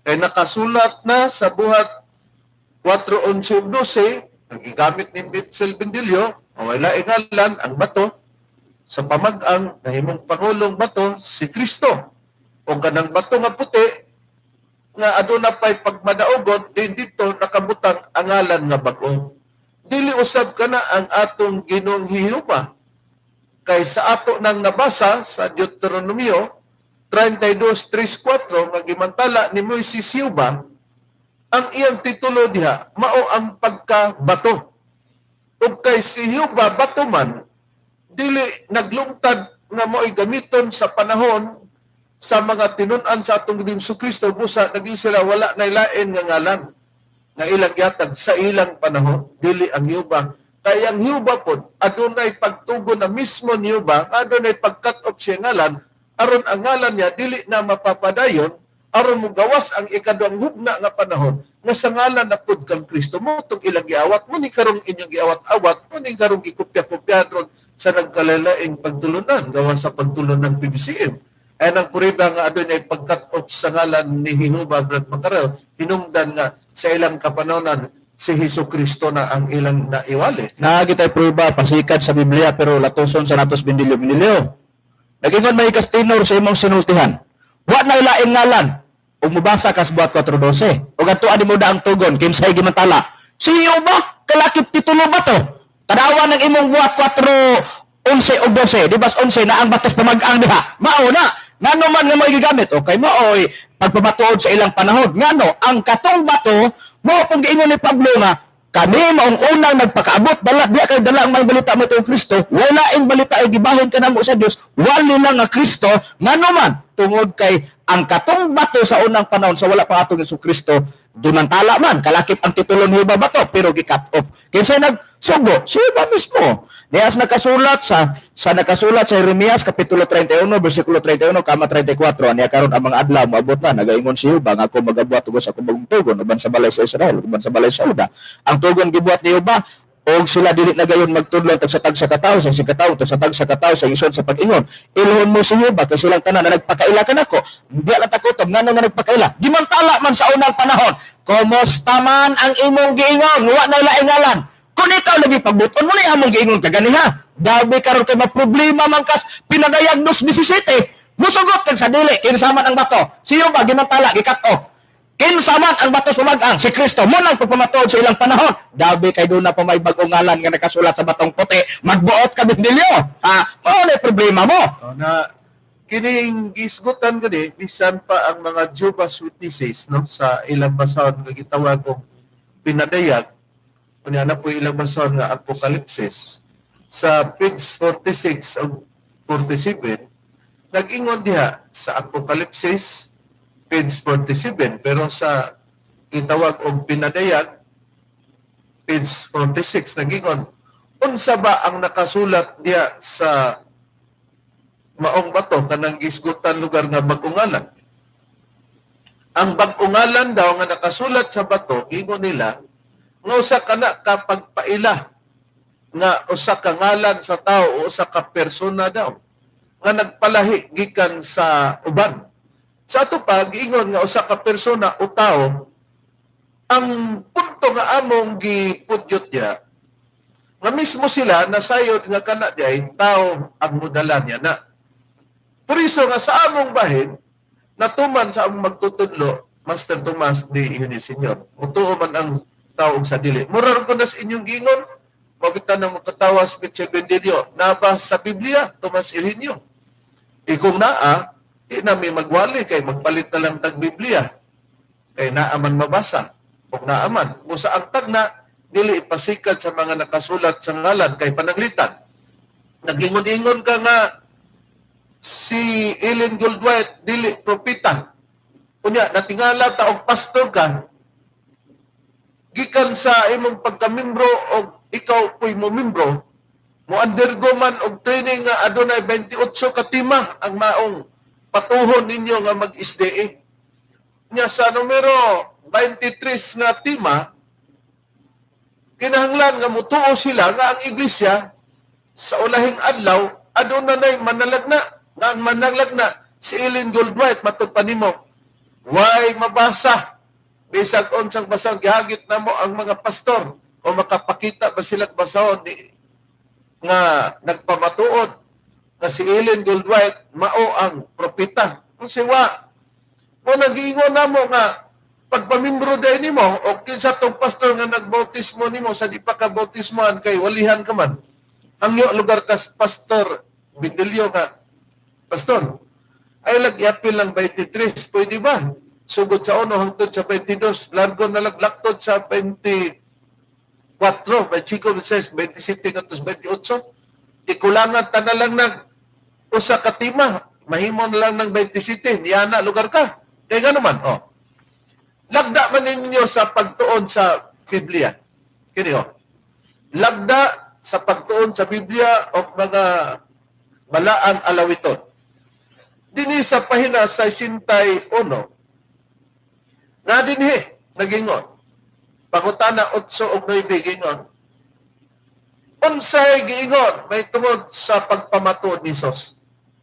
B: Kay nakasulat na sa buhat 4:11-12 ang gigamit ni Mitchell Bendilio, wala ingalan ang bato sa pamag-ang nahimong pangulong bato si Kristo. O kanang bato nga puti nga aduna pay pagmadaugon din dito nakabutang ang ngalan nga bag-o. Dili usab kana ang atong Ginoong Jehova. Kay sa ato nang nabasa sa Deuteronomio 32:3-4 nga gimantala ni Moises Jehova, ang iyang titulo diha mao ang pagkabato. Ug kay si Jehova bato man, dili naglungtad nga mo'y gamiton sa panahon sa mga tinun-an sa atong Ginoong Jesucristo, busa naging sila wala na ilain nga ngalan nga ilang yatag sa ilang panahon, dili ang Jehova. Kaya ang Jehova po adunay pagtugon na mismo ni Jehova, adunay pag-cut off siya ngalan, aron ang ngalan niya dili na mapapadayon, aron mo gawas ang ikaduang hugna nga panahon nga sa ngalan na pud kang Kristo mo tong ilang giawat mo ni karong inyong giawat-awat mo ni karong gikopya-kopya ron sa nagkalalaing pagtulunan gawas sa pagtulon ng PBCM. Ay nang purida nga adunay pag-cut off sa ngalan ni Jehova Brad Macarel, hinungdan nga sa ilang kapanahonan si Hesukristo na ang ilang naiwali.
C: Nakagitay prueba, pasikad sa Biblia, pero latuson sa natos Bendilio. Nagingon may kastinor sa imong sinultihan. Wa na ilaing ngalan. Ug mubasa kas buhat 4:12. Ug atuan mo da ang tugon kinsay gimantala. Siyo ba kalakip titulo ba to? Tadawa ng imong buhat 4:11 ug 12. Di bas 11 na ang batos pamag-ang diha. Mao na. Ngano man nga may gigamit. Okay maoy pagpamatuod sa ilang panahon. Ngano ang katong bato mo pong giingon ni Pablo nga kami maong unang nagpakaabot dala diya kay dala ang may balita mo itong Kristo, wala ing balita ay gibahin ka namo sa Dios, wali na nga Kristo, ngano man tungod kay ang katong bato sa unang panahon sa wala pa atong Jesucristo, dunantala man kalakip ang titulo ni Jehova bato pero gi-cut off. Kinsa nagsugo? Siya ba mismo. Niyas nakasulat sa Jeremias kapitulo 31 bersikulo 31 kama 34 aniya karon ang mga adlaw moabot na nagaingon si Jehova nga ako magabuhat ug sa akong bagong tugon uban sa balay sa Israel uban sa balay sa Juda. Ang tugon gibuhat ni Jehova o sila dili na gayon magtudlo tag sa kataw sa sikataw tag sa kataw sa isod sa pag-ingon. Ilhon mo si Jehova kasi silang tanan na nagpakaila ka nako. Di lang takotob ngano nga nagpakaila. Gimantala man sa unang panahon. Kumusta man ang imong giingon? Wa na laingalan. Kung ikaw lagi pagbuton mo na among giingon kaganiha. Dabi karon kay maproblema man kas pinadayagnos 17. Musugot kag sa dili kinsa man ang bato. Siyo ba gimantala gi-cut off. Kinsa man ang bato sumagang si Kristo mo lang pagpamatuod sa ilang panahon. Dabi kay doon na pa may bagong ngalan nga nakasulat sa batong puti. Magbuot ka bindilyo. Mao na problema mo.
B: Na kining gisgutan ko di bisan pa ang mga Jehovah's Witnesses no sa ilang basahon nga gitawag og pinadayag unya na po ilang basahon nga Apokalipsis sa page 46 ug 47 nag-ingon diha sa Apokalipsis page 47 pero sa gitawag og pinadayag page 46 nag-ingon unsa ba ang nakasulat diha sa maong bato kanang gisgutan lugar nga bag-ungalan. Ang bag-ungalan daw nga nakasulat sa bato, ingon nila, nga usa kana ka pagpaila nga usa ka ngalan sa tao o usa ka persona daw nga nagpalahi gikan sa uban. Sa ato pa giingon nga usa ka persona o tao ang punto nga among gipudyot diya nga mismo sila nasayod nga kana diay tao ang mudalan niya na. Por iso nga sa among bahin, natuman sa among magtutudlo, Master Tomas de Ihini Senyor. Mutuo man ang tawag sa dili. Murar ko na sa inyong gingon, magkita ng makatawas Mitchell Bendelio, naba sa Biblia, Tomas Eugenio. Kung naa, di na may magwali kay magpalit na lang tag Biblia. Kay naaman mabasa. Kung naaman. Musa ang tagna, dili ipasikat sa mga nakasulat sa ngalan kay pananglitan. Nagingon-ingon ka nga, si Ellen Goldwhite dili propeta. Unya natingala ta og pastor ka gikan sa imong pagkamimbro og ikaw puy mo membro mo undergo man og training nga adunay 28 ka tema ang maong patuhon ninyo nga mag-SDA. Nya sa numero 23 nga tema kinahanglan nga mutuo sila nga ang iglesia sa ulahing adlaw adunay manalagna nga ang manalagna si Ellen Goldwhite matud pa nimo why mabasa bisag unsang basahon gihagit namo ang mga pastor o makapakita ba sila basahon nga nagpamatuod nga si Ellen Goldwhite mao ang propeta kasi wa mo nag-iingon namo nga pagpamimbro day nimo o kinsa tong pastor nga nagbautismo nimo sa di pa ka bautismoan kay walihan ka man ang iyo lugar kas pastor Bendelio nga pastor, ay lagi-apil lang 23. Pwede ba? Sugod sa 1 hangtod sa 22. Largo na laglaktod sa 24. May Chico says 27 katos 28. Ikulangan ta na lang ng usa ka tima. Mahimo na lang ng 27. Yana lugar ka. Kaya nga naman, lagda man ninyo sa pagtuon sa Biblia. Kini lagda sa pagtuon sa Biblia o mga balaang alawiton. Dini sa pahina 61 na dinhi nagingon pangutana 8 ug 9 gingon unsay giingon may tungod sa pagpamatuod ni Hesus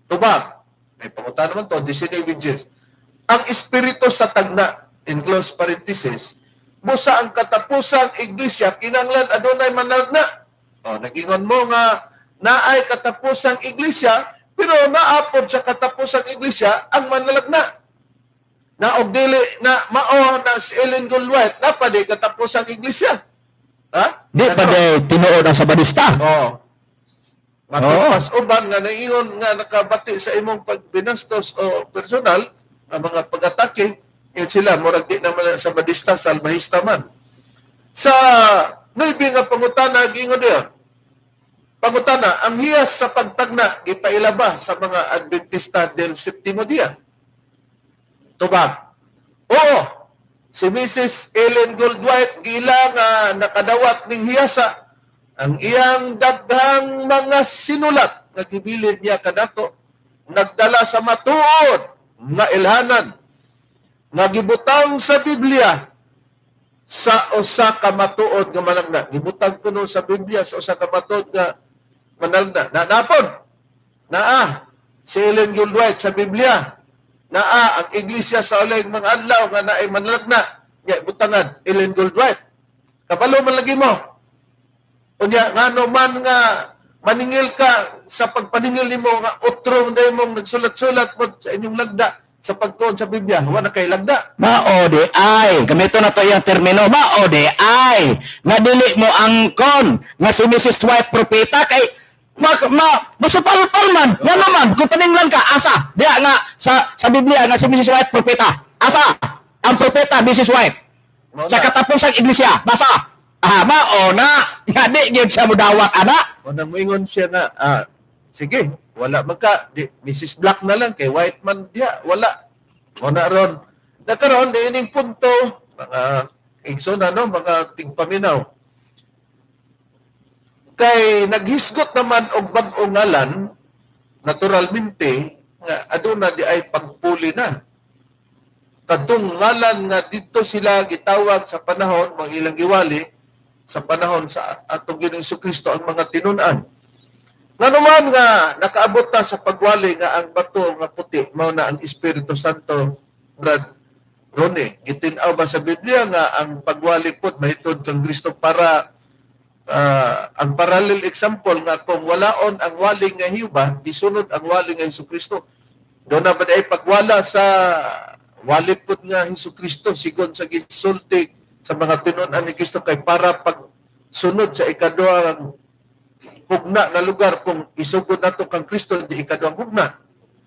B: tubag may pangutana man to 19 Gs ang espiritu sa tagna in close parenthesis busa ang katapusang iglesia kinahanglan adunay manalagna nagingon mo nga naay katapusang iglesia pero naapod sa katapusang iglesia ang manalagna. Na og dili na mao na si Ellen Goldwhite napadi katapusang iglesia. Ha?
C: Di pa de tinuod ang sabadista.
B: Matupas uban nga naingon nga nakabati sa imong pagbinastos o personal ang mga pag-atake yun sila murag di naman sa sabadista salvahista man. Sa nilbi nga pangutana gingon diyon pangutana, ang hiyas sa pagtagna gipailaba sa mga Adventista del Septimo Dia. Tubag. Oo, si Mrs. Ellen Goldwhite gila nga nakadawat ning hiyasa ang iyang daghang mga sinulat nga gibilid niya kanato nagdala sa matuod nga ilhanan nga gibutang sa Biblia sa usa ka matuod nga manalagda. Gibutang kuno sa Biblia sa usa ka matuod nga manalagda. Napod. Naa si Ellen G. White sa Biblia. Naa ang iglesia sa uling mga adlaw nga naay manalagda. Nya butangan Ellen G. White. Kabalo man lagi mo. Unya ngano man nga maningil ka sa pagpaningil nimo nga utro nday mong nagsulat-sulat mo sa inyong lagda sa pagtuon sa Biblia, wala kay lagda.
C: Maode ay, gamito na to yung termino, maode ay, nga dili mo angkon, nga si Mrs. White propeta, kay, masupal-pal man, nga naman, kung paninglan ka, asa, diya nga, sa Biblia, nga si Mrs. White propeta, asa, ang propeta, Mrs. White, sa katapusang iglesia, basa, maona, nga di yun siya mudawat, ana,
B: O nang moingon siya nga, sige, wala magka, Mrs. Black na lang, kay White man diya, wala. O na ron. Nakaroon, ining punto, mga igsona, no, mga tigpaminaw. Kay naghisgot naman og bag-ong ngalan, naturalmente, nga aduna di ay pagpuli na. Kadtong ngalan nga dito sila gitawag sa panahon, mga ilang giwali, sa panahon sa atong Ginoong Jesucristo ang mga tinunan. Nga naman nga nakaabot na sa pagwali nga ang bato nga puti mao na ang Espiritu Santo, Brad Ronnie. Gitinaw ba sa Biblia nga ang pagwali pud mahitod kang Kristo para ang parallel example nga kung walaon ang wali nga Hiuba, disunod ang wali nga Jesucristo. Doon na ba ay pagwala sa wali pud nga Jesucristo sigon sa gisulti sa mga tinunan ni Kristo kay para pagsunod sa ikaduhang hugna na lugar. Kung isugod nato kang Kristo di ikaduhang hugna,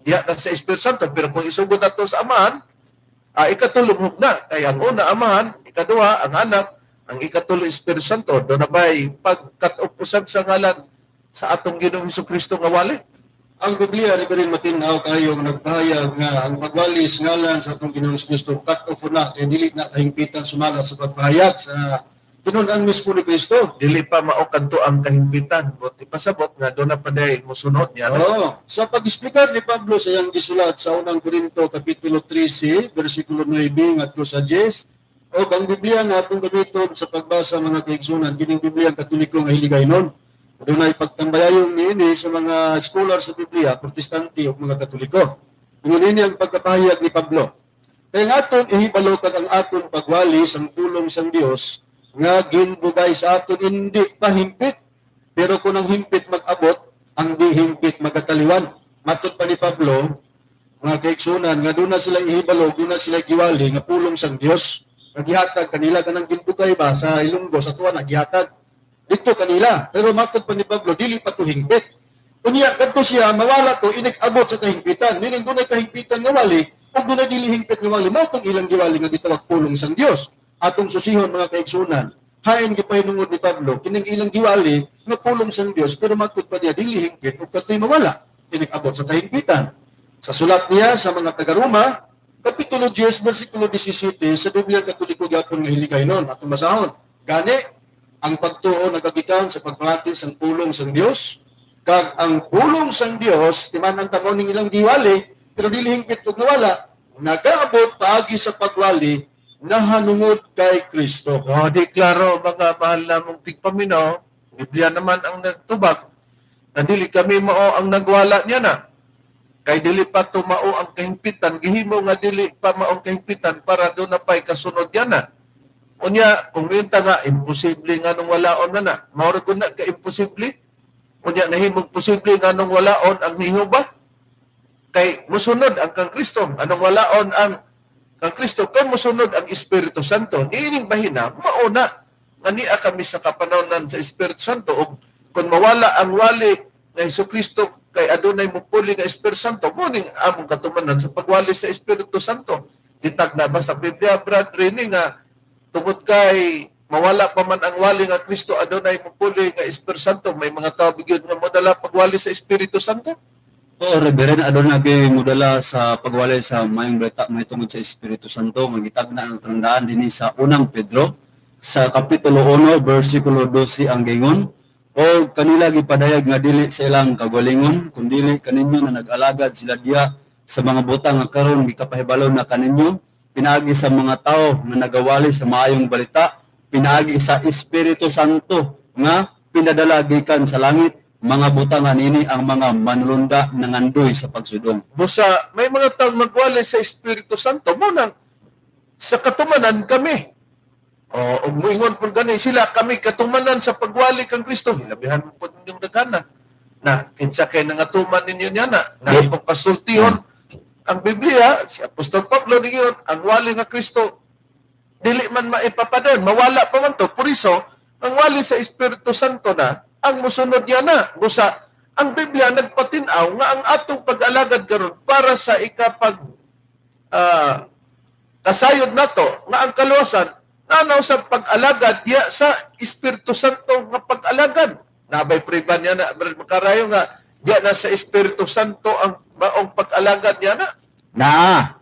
B: diya na sa Espiritu Santo. Pero kung isugod nato sa Amahan, ikatulong hugna. Kaya ang una Amahan, ikaduha ang Anak, ang ikatulo Espiritu Santo. Doon na ba'y pagkatupusag sa ngalan sa atong Ginoong Jesucristo nga wali?
E: Ang Biblia ni rin matinaw kayong nagpahayag nga ang pagwalis ngalan sa atong Ginoong Kristo cut off na kay dili na kahimpitan sumala sa pagpahayag sa tinunan mismo ni Kristo.
B: Dili pa mao kadto ang kahimpitan. Buti pasabot nga doon na pa day musunod niya.
E: Oo. Sa pag-explicar ni Pablo sa iyang gisulat sa unang Korinto kapitulo 13 versikulo 9 ngadto sa 10, o ang Biblia nga atong gamiton sa pagbasa mga kaigsunan kining Biblia ang Katoliko nga hiligaynon. Doon ay pagtambayayon niini sa mga scholar sa Biblia, protestante o mga Katoliko. Ngunit ang pagkapahayag ni Pablo. Kaya nga aton ihibalo kag ang aton pagwalis ang tulong sang Dios nga ginbugay sa aton hindi pa himpit. Pero kung ang himpit mag-abot, ang di himpit magataliwan. Matud pa ni Pablo, mga kaigsunan, nga doon na sila ihibalo, doon na sila giwali, nga pulong sang Dios. Nagihatag kanila kanang ginbugay ba sa Ilonggo, sa tuwa nagihatag. Dito kanila. Pero matud pa ni Pablo, dili pa to hingpit. Unya, kadto siya, mawala to, inig-abot sa kahingpitan. Meaning, doon ay kahingpitan nga wali, o doon ay dili hingpit nga wali, matong ilang giwali nga gitawag pulong sang Dios. Atong susihon mga kaigsunan. Hain gipahinungod ni Pablo, kining ilang giwali, nga pulong sang Dios, pero matud pa niya, dili hingpit, o kato'y mawala, inig-abot sa kahingpitan. Sa sulat niya sa mga taga-Roma, Kapitulo 10, versikulo 17, sa Biblia Katoliko gyapon nga hiligaynon, atong basahon. Gani, ang pagtuo nagagikan sa pagpangati sang pulong sang Dios, kag ang pulong sang Dios timan-an tamo ning ilang giwali pero dili hingpit ug nawala, nagaabot paagi sa pagwali nahanungod kay Kristo.
B: O, di klaro mga mahal na mong tigpaminaw, Biblia naman ang nagtubag na dili kami mao ang nagwala niya na. Kay dili pa to mao ang kahimpitan, gihimo nga dili pa mao ang kahimpitan para doon na pa'y kasunod yan na. Unya, kung minta nga, imposible nga nung walaon na na. Maura ko na ka-imposible. Unya, nahimog posible nga nung walaon ang Hihoba. Kay musunod ang kang Kristo. Anong walaon ang kang Kristo? Kay musunod ang Espiritu Santo. Niining bahina, mauna. Nga niya kami sa kapanahonan sa Espiritu Santo. O kung mawala ang wali ng Jesucristo kay adunay mupuli nga Espiritu Santo, muning among katumanan sa pagwali sa Espiritu Santo. Itag na ba sa Biblia, Brad Rini, nga tungod kay mawala pa man ang wali nga Kristo, adunay mupuli nga Espiritu Santo, may mga tao bigyan nga modala pagwali sa Espiritu Santo?
D: Oo, Reverend, aduna kay mudala sa pagwali sa mayong balita may tungod sa Espiritu Santo, magitagna ang tandaan dinhi sa unang Pedro sa kapitulo 1 bersikulo 12 ang gingon, o kanila gipadayag nga dili sa ilang kagalingon kundi kaninyo na nag-alagad sila diya sa mga butang nga karon gikapahibalo na kaninyo pinaagi sa mga tao nga nagawali sa maayong balita, pinaagi sa Espiritu Santo nga pinadala gikan sa langit, mga butangan ini ang mga manlunda nangandoy sa pagsudong.
B: Busa, may mga taong magwali sa Espiritu Santo, muna sa katumanan kami. O muingon po gani sila, kami katumanan sa pagwali kang Kristo. Hilabihan mo po ninyong dagana na kinsa kay nangatuman ninyo niya na pasultihon ang Biblia, si Apostol Pablo ninyo, ang wali nga Kristo, dili man maipapadon, mawala pa man to. Por iso, ang wali sa Espiritu Santo na, ang musunod niya na. Busa, ang Biblia nagpatinaw nga ang atong pag-alagad karon para sa ikapag kasayod nato nga ang kaluwasan nanaw sa pag-alagad diya sa Espiritu Santo nga pag-alagad. Nabay priban niya na makarayo nga diya na sa Espiritu Santo ang maong pag-alagad niya na.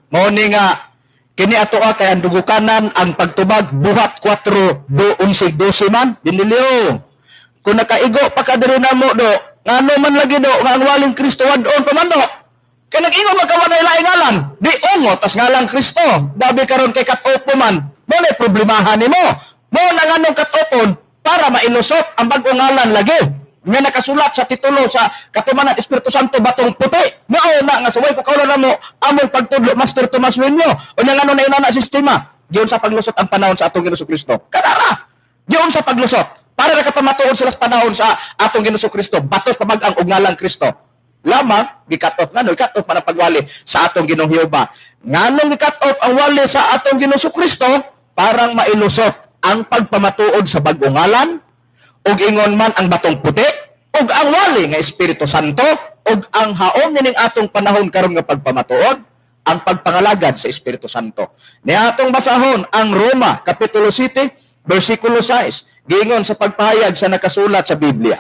C: Mao ni nga kini ato kay ang dugukanan ang pagtubag buhat 4:11 man diniliw. Kung nakaigo pa ka diri namo do, ngano man lagi do nga ang waling Kristo wadon pa man do. Kay nag-ingo magkawanay laing ngalan, di ungo tas ngalang Kristo. Dabi karon kay kat-opo man. Mo na problemahan nimo. Mo na nganong kat-opon para mailusot ang bag-ong ngalan lagi. Nga nakasulat sa titulo sa Katumanan Espiritu Santo batong puti. Mao na nga saway ko kaulan namo among pagtudlo Master Tomas Wenyo. Unya ngano na ina sistema giun sa paglusot ang panahon sa atong Ginoong Kristo. Kadara. Giun sa paglusot para nakapamatuod sila sa panahon sa atong Ginoong Kristo. Batos pamag-ang og ngalang Kristo. Lamang gikat-off ngano gikat-off para pagwali sa atong Ginoong Hiyehova. Nganong gikat-off ang wali sa atong Ginoong Kristo parang mailusot ang pagpamatuod sa bag-ong ngalan ug ingon man ang batong puti ug ang wali nga Espiritu Santo ug ang haom nining atong panahon karon nga pagpamatuod ang pagpangalagad sa Espiritu Santo. Niya atong basahon ang Roma kapitulo 7 bersikulo 6 giingon sa pagpahayag sa nakasulat sa Biblia.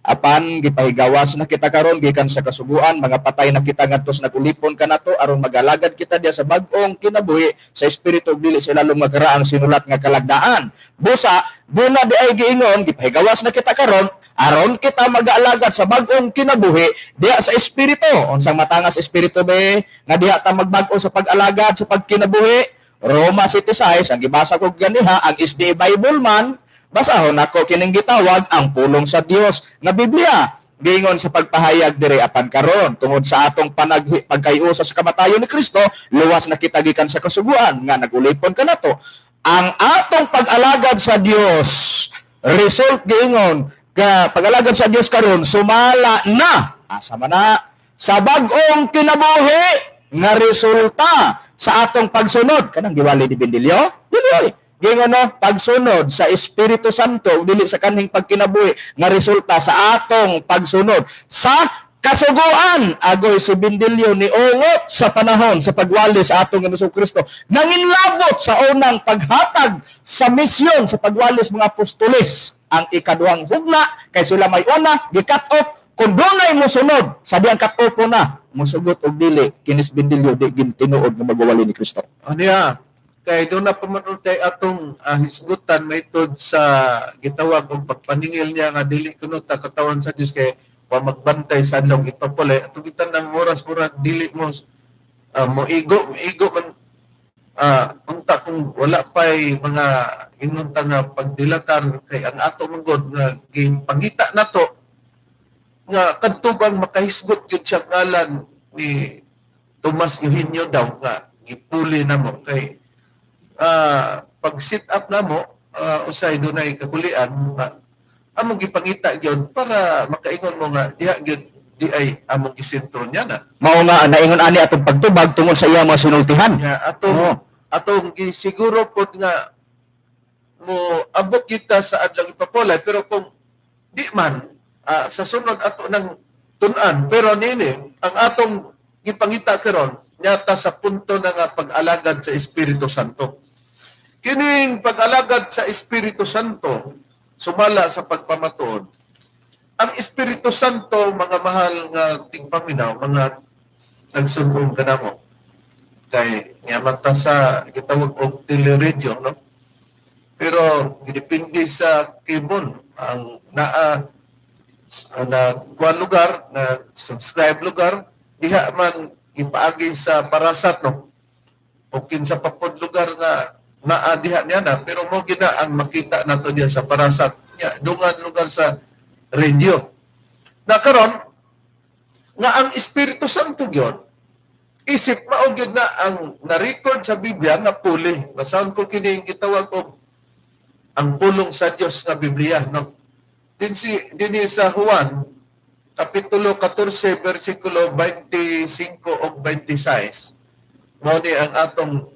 C: Apan gipahigawas na kita karon gikan sa kasuguan, mga patay na kita ngadtos nagulipon kanato aron magalagad kita diya sa bag-ong kinabuhi sa espiritu ug dili sa ilalong magkaraang sinulat nga kalagdaan. Busa duna di ay giingon gipahigawas na kita karon aron kita mag-alagad sa bag-ong kinabuhi diya sa espiritu. Unsang matangas espiritu be nga diha ta magbag-o sa pag-alagad sa pagkinabuhi? Roma 7:6 ang gibasa ko ganiha ang SDA Bible man. Basahon ako kining gitawag ang pulong sa Dios nga Biblia. Giingon sa pagpahayag diri apan karon tungod sa atong pagkayusa sa kamatayon ni Kristo, luwas na kita gikan sa kasuguan nga nagulipon kanato. Ang atong pag-alagad sa Dios, result giingon nga pag-alagad sa Dios karon sumala na asa man na sa bag-ong kinabuhi nga resulta sa atong pagsunod kanang giwali ni Bendilyo. Dili gingon no pagsunod sa Espiritu Santo dili sa kaning pagkinabuhi nga resulta sa atong pagsunod sa kasuguan. Agoy si Bendilyo ni ungot sa panahon sa pagwali sa atong Ginoong Kristo nanginlabot sa unang paghatag sa misyon sa pagwali sa mga apostoles. Ang ikaduhang hugna kay sila may una gi-cut off kung dunay mosunod sa diyang cut off na mosugot og dili kinis Bendilyo di gintinuod nga magwali ni Kristo.
B: Aniya kay doon na pamanod kay atong hisgutan maitod sa gitawag og pagpaningil niya nga dili kuno ta katawan sa Dios kay wa magbantay sa adlaw ipapulay atong gitan ng oras mura dili mo moigo man unta kung wala pay mga inunta nga pagdilatan kay ang ato manggod nga ginpangita nato nga kadtubang makahisgot gyud siya ngalan ni Tomas Eugenio daw nga gipuli namo kay pag sit up na mo usay dunay kakulian among gipangita gyud para makaingon mo nga diha gyud di ay among gisentro niya na
C: Mao nga naingon ani atong pagtubag tungod sa iyang mga sinultihan.
B: nga atong gisiguro pod nga mo abot kita sa adlaw ipapolay pero kung di man sa sunod ato ng tun-an pero nini ang atong gipangita karon nyata sa punto na nga pag-alagad sa Espiritu Santo. Kining pag-alagad sa Espiritu Santo, sumala sa pagpamatuod. Ang Espiritu Santo, mga mahal nga tigpaminaw, mga nagsumbong ka na mo. Kay niyamata sa gitawag og teleradio, no? Pero depende sa kibon ang kuha lugar, na subscribe lugar, diha man ipaagi sa parasat, no? o kinsa pa pod lugar nga naadiha niya na, pero mo gina ang makita nato diya sa Parasat niya, dungan lugar sa radio. Na karon nga ang Espiritu Santo gyud isip mao gyud na ang na-record sa Biblia nga puli. Basahon ko kini gitawag og ang pulong sa Dios nga Biblia, no? Dinhi sa Juan kapitulo 14 bersikulo 25 ug 26. Mao ni ang atong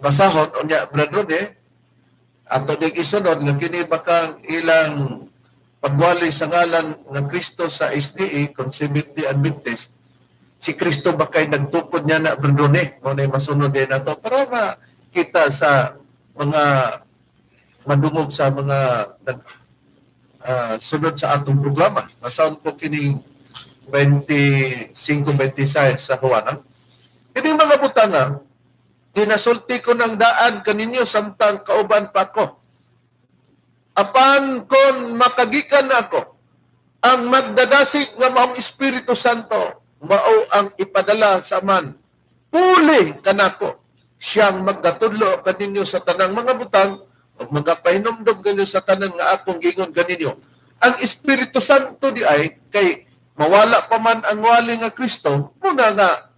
B: basahon unya Brother ato dig isunod nga kini bakang ilang pagwali sa ngalan ng Kristo sa SDA kung Seventh-day Adventist. Si Kristo ba kay nagtukod niya na Brandone? Muna masunod din na to para makita sa mga madungog sa mga sunod sa atong programa. Masound ko kini 25-26 sa Juan. Kini mga butanga, ginasulti ko ng daan kaninyo samtang kauban pa ko. Apan kon makagikan ako, ang magdadasig nga maong Espiritu Santo, mao ang ipadala sa man. Puli kanako, siyang magdatudlo kaninyo sa tanang mga butang, o magapahinomdom kaninyo sa tanang nga akong gingon kaninyo. Ang Espiritu Santo di ay, kay mawala pa man ang wali nga Kristo, muna nga,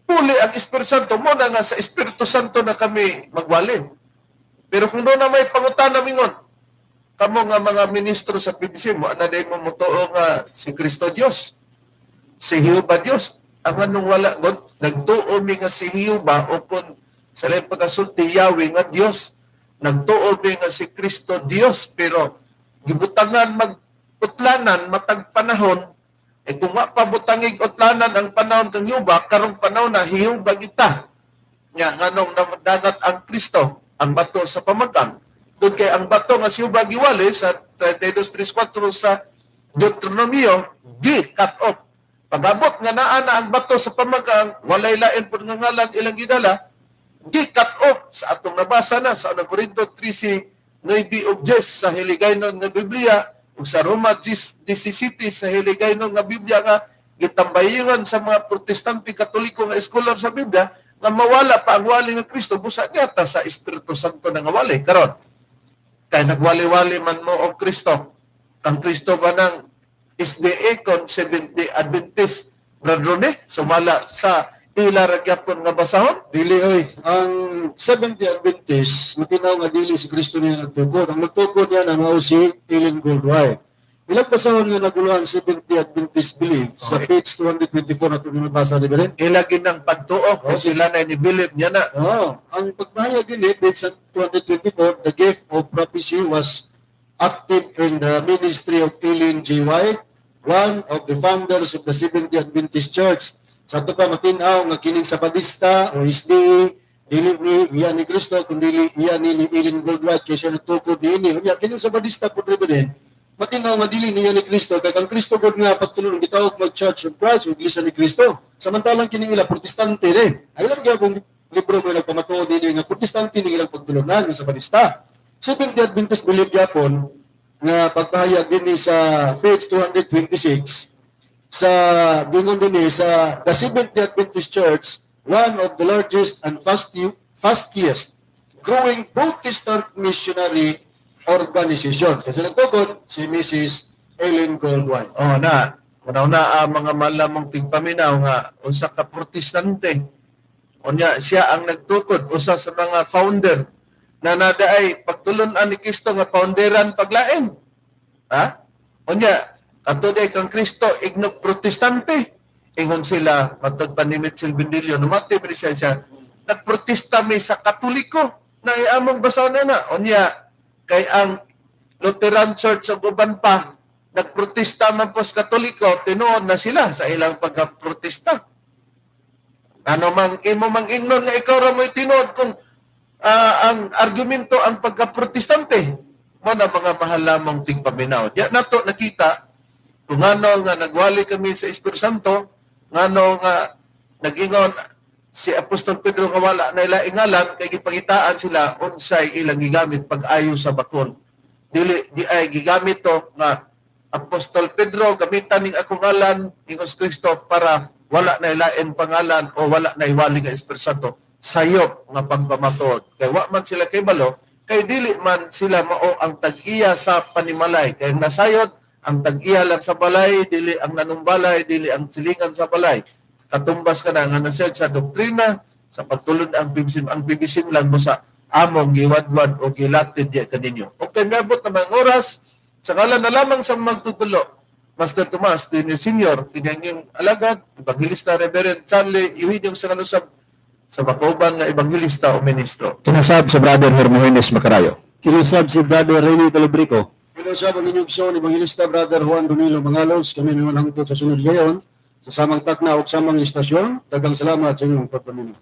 B: puli ang Espiritu Santo, muna nga sa Espiritu Santo na kami magwalin. Pero kung doon na may pangutan namingon, kamo nga mga ministro sa PBC mo, anaday mo mutuo nga si Kristo Dios, si Hiuba Dios, ang anong wala god, nagtuo mi nga si Hiuba o kung sa laing pagkasulti Yahweh nga Dios, nagtuo mi nga si Kristo Dios, pero gibutangan magutlanan matag panahon, kung mapabutangig utlanan ang panahon kang Hiuba, karong panahon na Hiuba kita, nga nganong dagat ang Kristo, ang bato sa pamagang. Doon kay ang bato nga siya giwali sa 32:3-4 sa Deuteronomio, cut off. Pag-abot nga naa na ang bato sa pamagang, walay lain po nga ngalan ilang gidala, cut off sa atong nabasa na sa Corinto 13:9 ug 10 sa hiligaynon nga Biblia ug sa Roma 17 sa hiligaynon nga Biblia nga gitambayon sa mga protestante katoliko nga eskolar sa Biblia nga mawala pa ang wali nga Kristo, busa niya ta sa Espiritu Santo na nga wali. Karon, kay nagwali-wali man mo o Kristo, ang Kristo ba ng SDA kon Seventh-day Adventist, Brandone, sumala sa ila ragyapon nga basahon?
E: Dili oy, ang Seventh-day Adventist, matinaw nga dili si Kristo niya nagtukod. Ang nagtukod niya na mao si Ellen Goldwyn. Ilang basahon nga naguluhan Seventh-day Adventist belief sa page 224 na ito nabasa ni Beren?
B: Ilagin ng pagtuo kung sila na ni-believe niya na.
E: Ang pagbahayag din page 224, the gift of prophecy was active in the ministry of Ellen G. White, one of the founders of the Seventh-day Adventist Church. Sa ito pa matinaw nga kining sa Badista o SDA, dili ni iya ni Kristo, kundi iya ni Ellen Goldwyn, kaya siya natukod ni ini. Kining sa Badista po rin matinaw nga dili niya ni Kristo, kaya kang Kristo God nga pagtulong gitawag mag-Church of Christ o Iglesia ni Kristo. Samantalang kining ila protestante rin. Ay lang gyapon libro mo nagpamatuod din nga protestante ni ilang pagtulunan sa Badista. Seventh-day Adventist believe gyapon nga pagpahayag din sa page 226 sa dingon din sa the Seventh-day Adventist Church, one of the largest and fastest growing Protestant missionary organization. Kasi nagtukod si Mrs. Ellen Goldwyn.
B: Una ang mga malamang tigpaminaw nga usa ka protestante. Unya siya ang nagtukod, usa sa mga founder na nadaay pagtulunan ni Kristo nga founderan paglain. Unya katuday kang Kristo ignog protestante. Ingon sila matag panimit silbindilyo numati siya nagprotesta mi sa Katoliko na iamong basahon na. Unya kay ang Lutheran Church sa uban pa nagprotesta man po sa Katoliko, tinuod na sila sa ilang pagkaprotesta. Ano mang imo mang ingnon nga ikaw ra mo'y tinuod kung ang argumento ang pagkaprotestante mo na mga mahal lamang tigpaminaw. Diya nato nakita kung ano nga nagwali kami sa Espiritu Santo, ngano nga nag-ingon si Apostol Pedro nga wala na ila ingalan kay gipangitaan sila unsay ilang gigamit pag-ayo sa bakon. Di ay gigamit to nga Apostol Pedro gamitan ning akong ngalan ingos Kristo para wala na ilain pangalan o wala na iwali nga Espiritu Santo sayop nga pagpamatuod. Kay wa man sila kay balo, kay dili man sila mao ang tag-iya sa panimalay. Kay nasayod ang tag-iya lang sa balay, dili ang nanumbalay, dili ang silingan sa balay. Katumbas ka na nga nasayod sa doktrina, sa pagtulod ang bibisim lang mo sa among giwadwad o gilatid diya kaninyo. O kay nabot na mga oras, sakala na lamang sa magtutulo, Master Tomas, din yung senior, kanyang alagad, Evangelista Reverend Charlie, iwin yung sa kalusab sa makauban nga Evangelista o Ministro.
C: Kinasab sa Brother Hermogenes Macarayo.
D: Kinusab si Brother Rene Calabrico.
E: Pinusab ang inyong igsoon Evangelista Brother Juan Donilo Mangalos. Kami naman hangtod sa sunod gayon. Sa samang takna o samang istasyon. Daghang salamat sa inyong pagpaminaw.